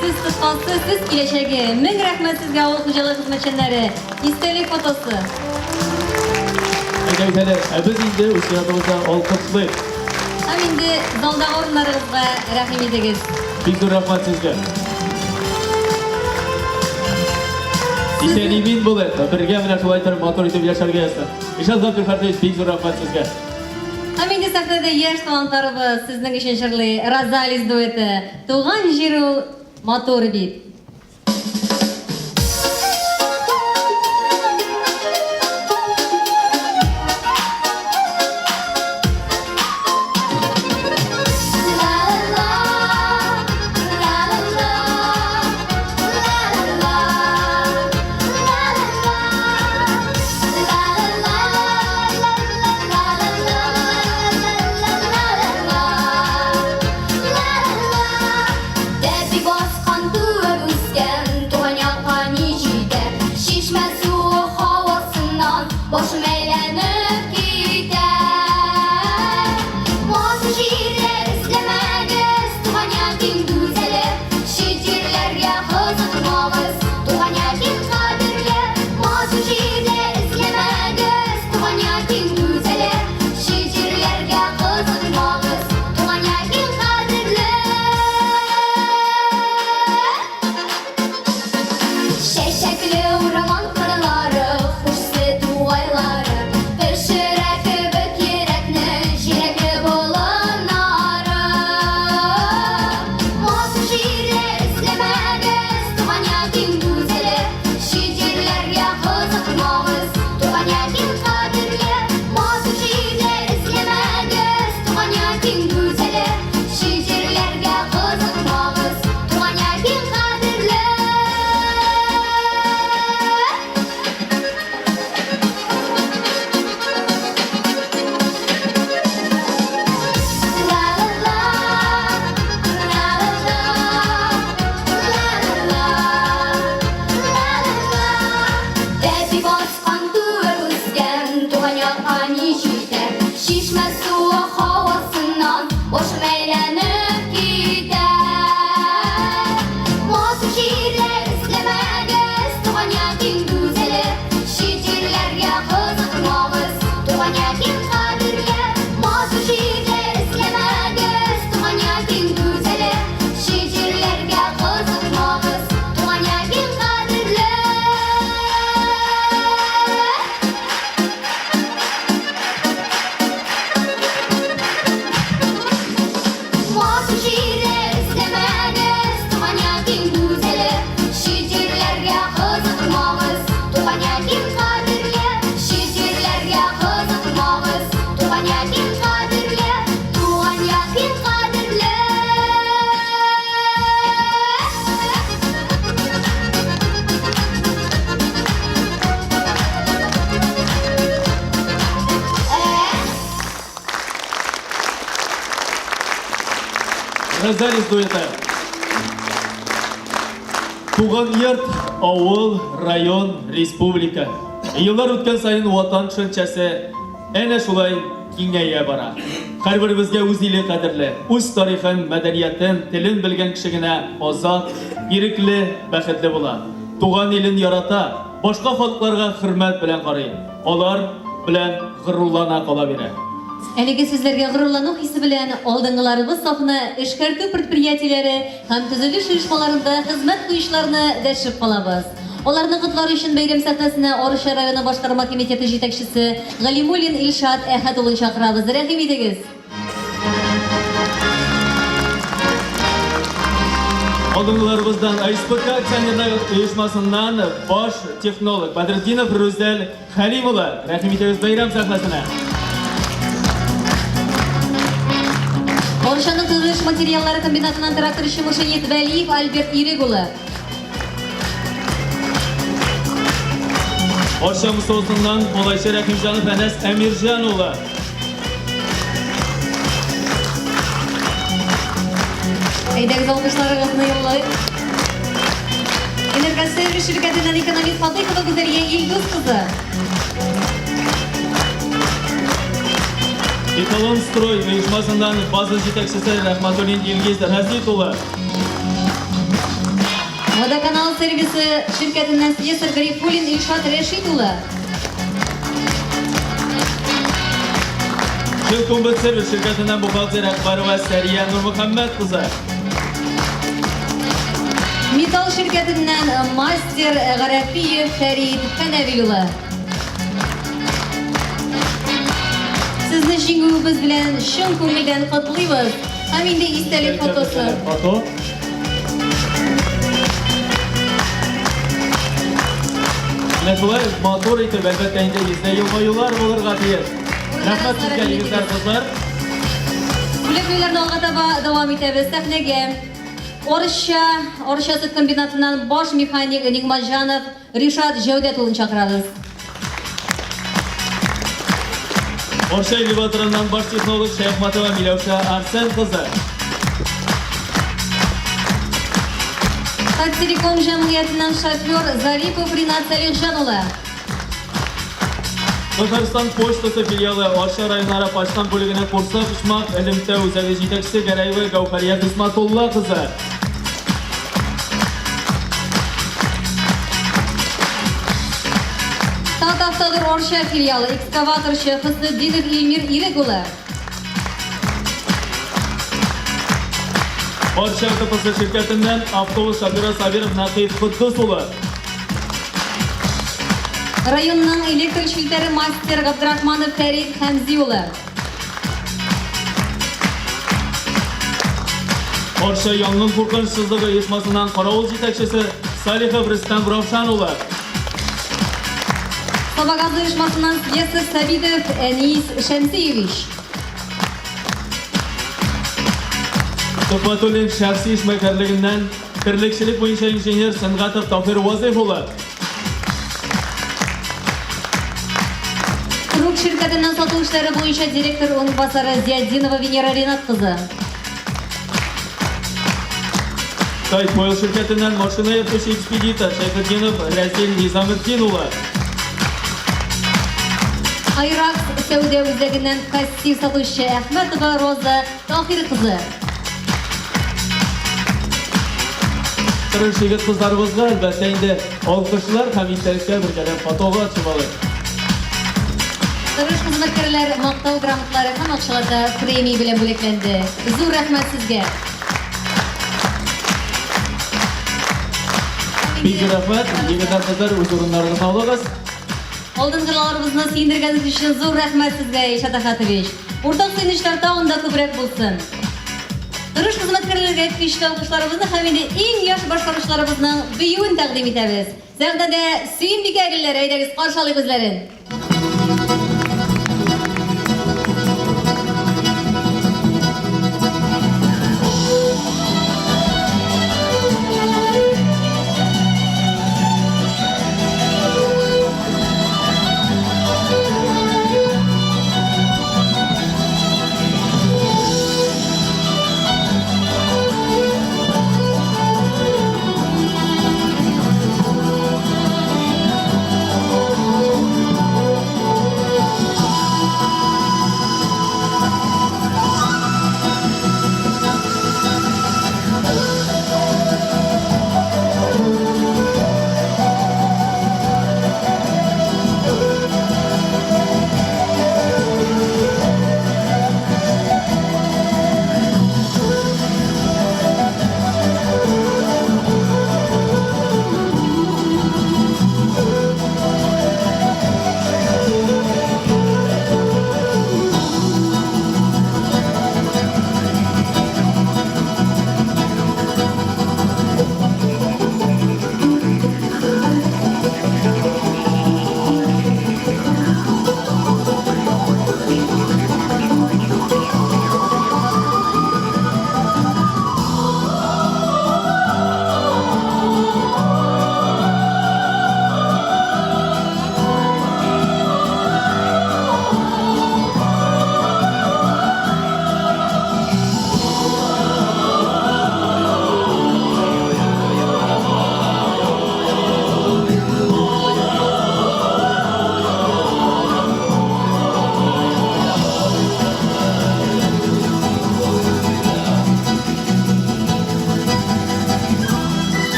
Siz kıskası, siz kileşegi. Min rəhmət sizə avul xucalı xizmətçənləri. İstəlik fotosu. Әйдәгеле, biz indi uçuyatımızda alkışlıyıq. Hem indi zalda orunlarınızға rəhim ediniz. Biz de rəhmət sizə. İstəliyin bol et. Birgə mənə şulay tərəm motor itib yaşarga yazsın. İşaz Gabdelfərdəyiz, biz de rəhmət sizə. Hem indi səhnədə yaş talantlarımız sizin üçün şırlı Razaliz dueti. Tuğan jiru motor bit. La la la, la la la, la Розалис дуэты. Туған йорт, ауыл, район, республика. Еллар үткән сайын ватан төшенчәсе әнә шулай киңәя бара. Һәрберебезгә үз иле кадерле, үз тарихын, мәдәниятен, телен белгән кеше генә азат, ирекле, бәхетле була. Туган илен ярата, башка халыкларга хөрмәт белән карый. Алар белән горурлана кала бирә. Әлеге сүзләргә горурлану хисе белән алдынгыларыбыз сафына эшкәртү предприятиеләре һәм төзелеш оешмаларында хезмәт куючыларны дәшеп калабыз. Аларны котлар өчен бәйрәм сәхнәсенә Арча районы башкарма комитеты җитәкчесе Галимуллин Илшат Әхәт улын чакырабыз. Рәхим итегез. Алдынгыларыбыздан АСПК акционерлар оешмасыннан баш технолог Бадриддинов Рүзәл Хәлимулла. Рәхим итегез бәйрәм сәхнәсенә. Арчаның төзелеш материаллары комбинатынан тракторчы Мушенет Вәлиев Альберт Ирек улы. Арча мостосыннан Молайчы Рәхимҗанов Әнәс Әмирҗан улы. Әйдәгез алкышларыгызны юллайык. Энергосервис ширкәтеннән экономист Фатыйхова Гүзәлия Илдус кызы. Эталон строй оешмасыннан база җитәкчесе Рәхмәтуллин Илгиз Разит улы. Водоканал сервисы ширкәтеннән слесарь Гарифуллин Илшат Рәшит улы. Жилкомбет сервис ширкәтеннән бухгалтер Әкбарова Сәрия Нурмөхәммәд кызы. Металл ширкәтеннән мастер Гарәфиев Фәрит Фәнәвил улы. Сезне җиңүебез белән чын күңелдән котлыйбыз. Һәм инде истәлек фотосы. Фото. Шулай матур итеп, әлбәттә инде йөзле елмаюлар булырга тиеш. Рәхмәт сезгә, егетләр, кызлар. Бүлеклеләрне алга таба дәвам итәбез. Сәхнәгә Арча сөт комбинатыннан баш механик Нигъматҗанов Ришат Җәүдәт улын чакырабыз. Арча элеваторыннан баш технолог Шәйхмәтова Миләүшә Арсен кызы. Тактелеком җәмгыятеннән шофер Зарипов Ринат Сәлихҗан улы. Татарстан почтасы филиалы Арча районара почтан бүлегенә курслар Ишмак элемтә үзәге җитәкчесе Гәрәева Гәүһәрия Хисмәтулла кызы. Татавтодор Арча филиалы экскаваторчы Хөснетдинов Илмир Ирек улы. Арча КПС şirkәтеннән автобус шоферы Сабиров Нақиев Куддус улы. Районның электр шилтәре мастер Габдрахманов Фәрит Хәмзи улы. Арча янгын куркынычсызлыгы оешмасыннан каравыл җитәкчесе Салихов Рөстәм Равшан улы. Сабагаз оешмасыннан слесарь Сабитов Әнис Шәмсиевич. Топатуллин шәхси эшмәкәрлегеннән терлекчелек буенча инженер Сәнгатов Таһир Вазиф улы. Круг ширкәтеннән сату эшләре буенча директор урынбасары Зияддинова Венера Ринат кызы. Тайпойл şirkәтеннән машина йөртүче экспедитор Шәйхетдинов Рәзил Низаметдин улы. Айрак сәүдә үзәгеннән кассир сатучы Әхмәтова Роза Таһир кызы. Тырыш егет кызларыбызга әлбәттә инде алкышлар һәм истәлеккә бергәләп фотога чыгалы. Тырыш хезмәткәрләр мактау грамоталары һәм акчалата премия белән бүләкләнде. Зур рәхмәт сезгә. Бик рәхмәт, егетләр, кызлар, үз урыннарыгызга алыгыз. Алдынгыларыбызны сөендергәнегез өчен зур рәхмәт сезгә, Илшат Әхәтович. Уртак сөенечләр тагын да күбрәк булсын. Тырыш хезмәткәрләргә көчле алкышларыбызны һәм инде иң яхшы башкаручыларыбызның биюен тәкъдим итәбез. Сәхнәдә Сөембикә гөлләре, әйдәгез каршы алыйк үзләрен.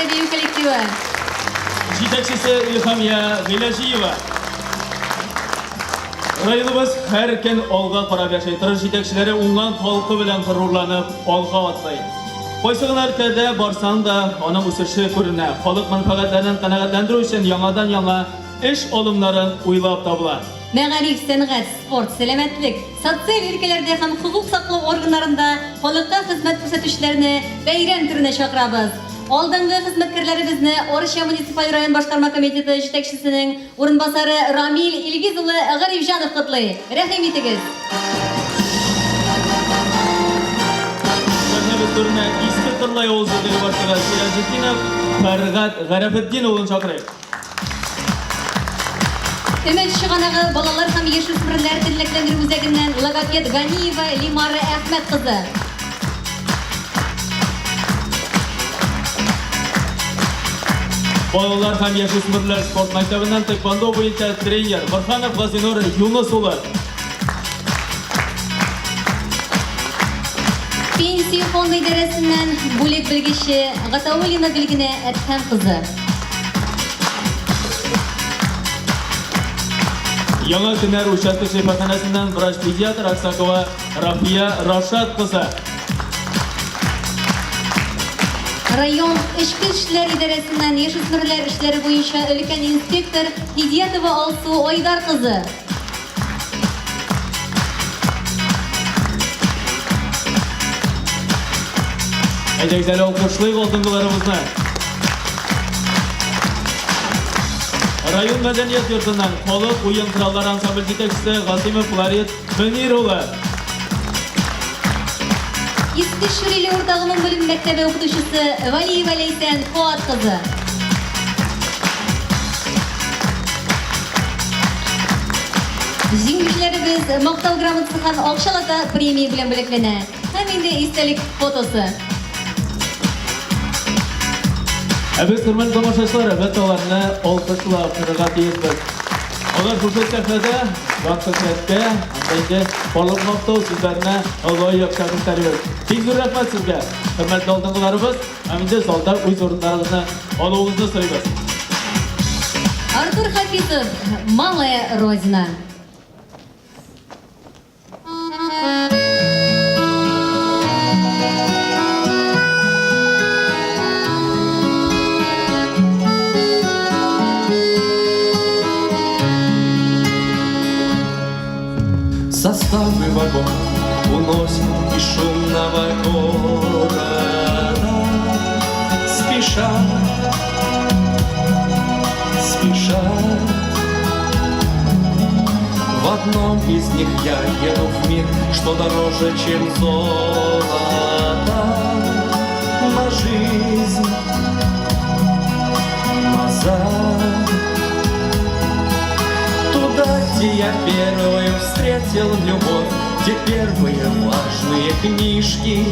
Бию коллективы. Жетекшісі Илхамия Гилажиева. Районыбыз һәр көн алға карап яшәй. Тырыш жетекчеләре уңган халкы белән горурланып, алга атлый. Кайсы гына өлкәдә барсаң да, аның үсеше күренә. Халык мәнфәгатьләрен канәгатьләндерү өчен яңадан-яңа эш алымнарын уйлап табыла. Мәгариф, сәнгать, спорт, сәламәтлек, социаль өлкәләрдә һәм хукук саклау органнарында халыкка хезмәт күрсәтүчеләрне бәйрәм түренә чакырабыз. Алдынгы хезмәткәрләребезне Орыша муниципаль район башкарма комитеты җитәкчесенең урынбасары Рамил Илгиз улы Гарифҗанов котлый. Рәхим итегез. Сәхнәбез түренә Иске Кырлай авыл җирлеге башлыгы Сираҗетдинов Фәргат Гарәфетдин улын чакырыйк. Өмет чыганагы балалар һәм яшүсмерләр терлекләндерү үзәгеннән логопед Ганиева Лимара Әхмәт кызы. Балалар һәм яшүсмерләр спорт мәктәбеннән тэквондо буенча тренер Борханов Газинур Юнус улы. Пенсия фонды идарәсеннән бүлек белгече Гатаулина Гөлгенә Әдһәм кызы. Яңа көннәр участок шифаханәсеннән врач-педиатр Аксакова Рафия Рашад кызы. Район эчке эшләр идарәсеннән яшүсмерләр эшләре буенча өлкән инспектор Хидиятова Алсу Айдар кызы. Әйдәгезләр алкышлыйк алдынгыларыбызны. Район мәдәният йортыннан халык уен кораллары ансамбль җитәкчесе Гасимов Флорид Мөнир улы. Иске Шүриле уртагының белем мәктәбе укытучысы Валиева Ләйсән Фуат кызы. Җиңүчеләребез мактау грамотасы һәм акчалата премия белән бүләкләнә. Һәм инде истәлек фотосы. Без хөрмәтле тамашачылар, әлбәттә аларны алкышлап торырга тиешбез. Алар шушы сәхнәдә вакытлыкка, әйтә, барлык мактау сүзләренә лаек шагыйрьләр. Бик зур рәхмәт сезгә. Хөрмәтле алдынгыларыбыз, һәм инде залда үз урыннарыгызны алуыгызны сорыйбыз. Артур Хафизов, Малая Родина. Составы вагон уносят из шумного города. Спешат, спешат. В одном из них я еду в мир, что дороже, чем золото. На жизнь назад. Туда, где я первую встретил любовь, где первые важные книжки,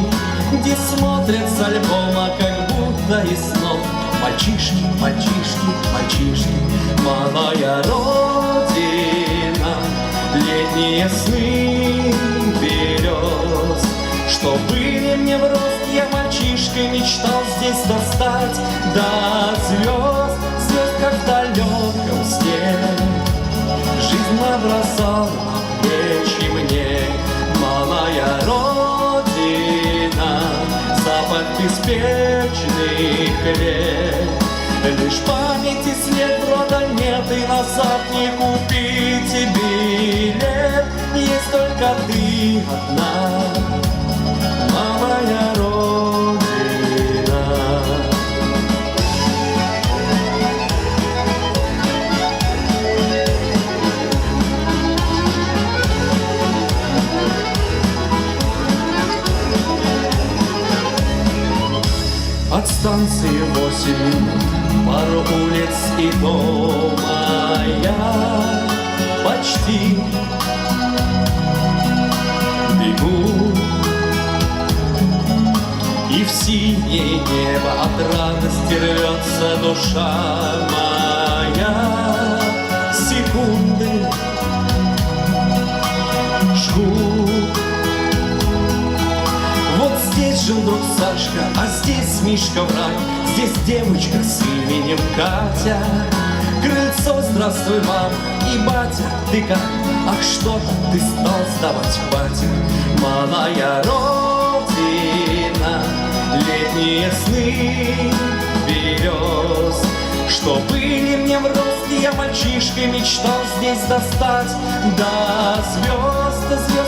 где смотрят с альбома, как будто из снов. Мальчишки, мальчишки, мальчишки, малая родина, летние сны берез. Что были мне в рост, я мальчишкой мечтал здесь достать до звезд, звезд, как в далеком сне. Жизнь набросала плечи мне, малая родина, запах беспечных лет. Лишь памяти след брода нет, и назад не купить билет. Есть только ты одна, малая родина. От станции 8 минут, пару улиц и дома я почти бегу. И в синее небо от радости рвется душа моя. Секунды жгут. Вот здесь жил друг Сашка, а здесь Мишка враг. Здесь девочка с именем Катя. Крыльцо, здравствуй, мам и батя. Ты как? Ах, что ты стал сдавать батя? Малая родина, летние сны берез, что были мне в рост, я мальчишкой мечтал здесь достать до звезд,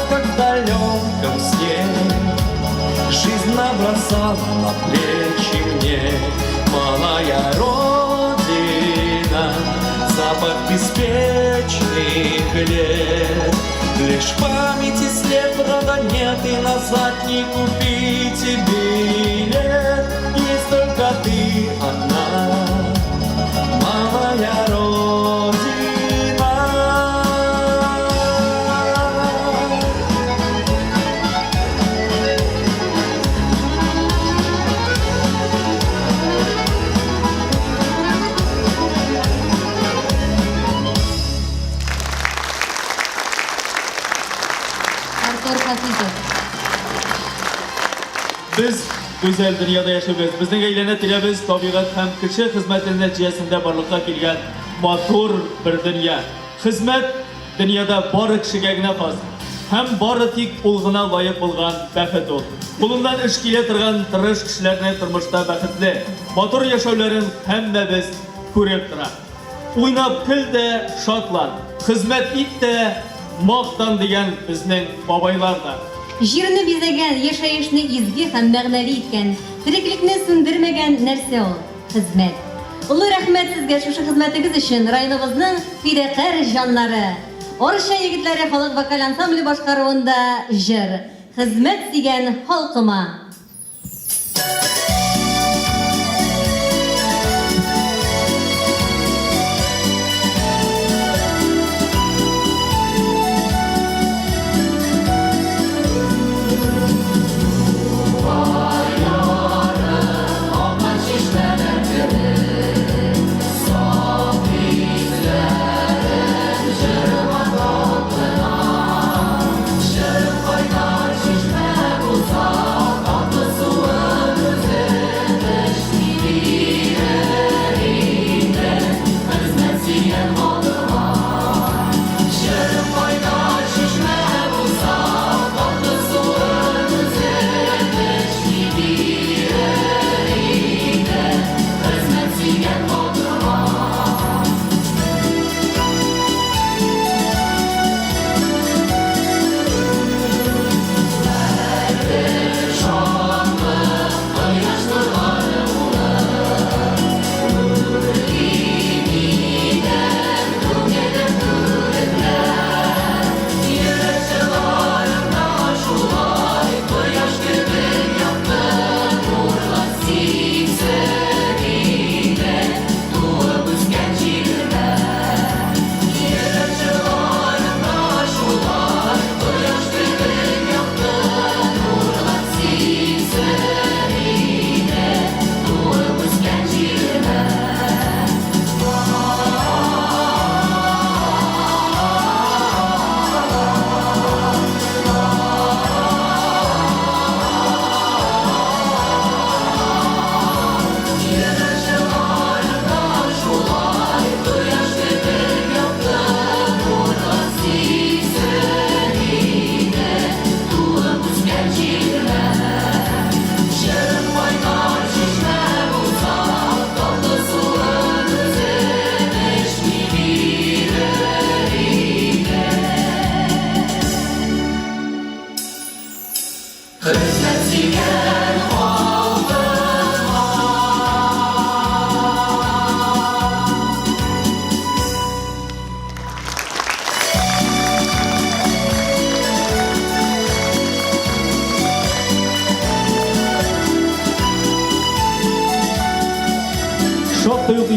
как в далеком сне. Жизнь набросала на плечи мне, малая родина, запах беспечных лет. Лишь памяти след, правда нет, и назад не купить билет. Есть только ты одна, малая родина. Biz güzel dünyada yaşayız. Bizning aylana tiramiz tabiat ham kishi xizmati natijasida borliqqa kelgan motor bir dunyo. Xizmat dunyoda bor kishiga xos. Ham bori tik o'lg'ina loyiq bo'lgan baxt ol. Qo'limdan ish kela turgan tirish kishilarning turmushda baxtli, motor yashovlarini hamma biz ko'rib turamiz. O'ynab kuldi, shodlan, xizmat etdi, maqtan degan bizning boboylardir. Җирне бизәгән, яшәешне изге һәм мәгънәви иткән, тиреклекне сүндермәгән нәрсә ул? Хезмәт. Улы рәхмәт сезгә шушы хезмәтегез өчен районыбызның фидакар җаннары. Орыша егетләре халык вокаль ансамбле башкаруында җыр. Хезмәт дигән халкыма.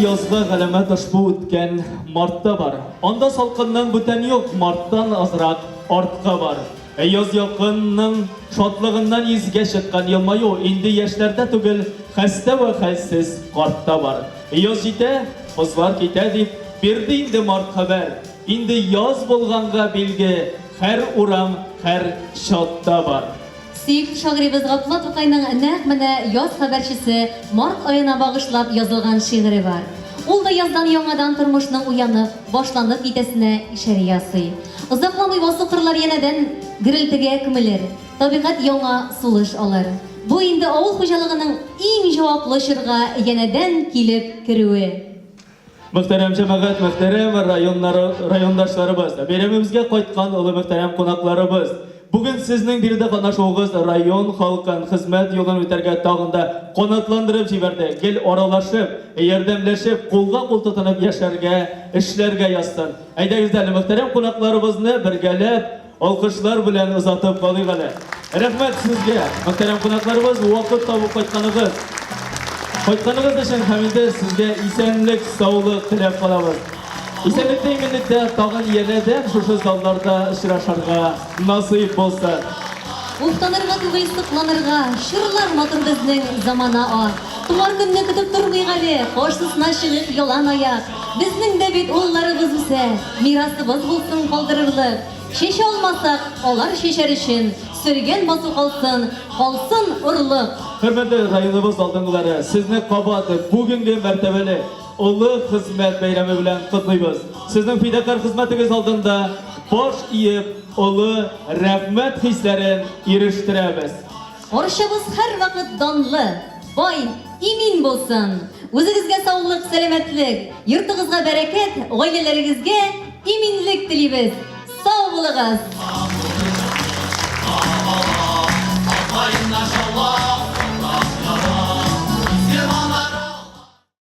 Yazga галәмәт ошбу үткән мартта бар. Анда салкынның бүтән юк, марттан азрак артка бар. Яз якынның шатлыгыннан изгә чыккан елмаю инде яшьләрдә түгел, хәстә вә хәлсез картта бар. Яз җитә, кызлар китә дип бирде инде март хәбәр. Инде яз булганга билге, һәр урам, һәр чатта бар. Сөйкті шағырыбыз Ғабдулла Тукайның нәқ менә яз хәбәрчесе март айына багышлап язылган шигыре бар. Ул да яздан яңадан тормышның уянып, башланып китәсенә ишарә ясый. Озакламый басу кырлар янәдән гөрелтегә күмелер. Табигать яңа сулыш алыр. Бу инде авыл хуҗалыгының иң җаваплы чорга янәдән килеп керүе. Мөхтәрәм җәмәгать, мөхтәрәм райондашларыбыз, бәйрәмебезгә кайткан олы мөхтәрәм кунакларыбыз. Бүген сезнең бирдә катнашуыгыз район халкын хезмәт юлын үтәргә тагын да канатландырып җибәрде. Гел аралашып, ярдәмләшеп, кулга-кул тотынып яшәргә, эшләргә язсын. Әйдәгез әле мөхтәрәм кунакларыбызны бергәләп алкышлар белән озатып калыйк әле. Рәхмәт сезгә, мөхтәрәм кунакларыбыз, вакыт табып кайтканыгыз. Кайтканыгыз өчен һәм инде сезгә исәнлек, саулык теләп калабыз. Исәнлектә иминлектә тагын янәдән шушы залларда очрашырга насыйп булсын. Уфтанырга түгел сыкланырга, шырлар матур безнең замана ат. Тугар көнне көтеп тормый гали, кашсызна чыгып ялан аяк. Безнең дә бит улларыбыз үсә, мирасыбыз булсын калдырырлык. Шеше алмасак, алар шешәр өчен, сөргән басу калсын, калсын урлык. Хөрмәтле районыбыз алдынгылары, сезне кабат бүгенге мәртәбәле олы хезмәт бәйрәме белән котлыйбыз. Сезнең фидакар хезмәтегез алдында баш иеп, олы рәхмәт хисләрен ирештерәбез. Арчабыз һәр вакыт данлы, бай, имин булсын. Үзегезгә саулык, сәламәтлек, йортыгызга бәрәкәт, гаиләләрегезгә иминлек телибез. Сау булыгыз.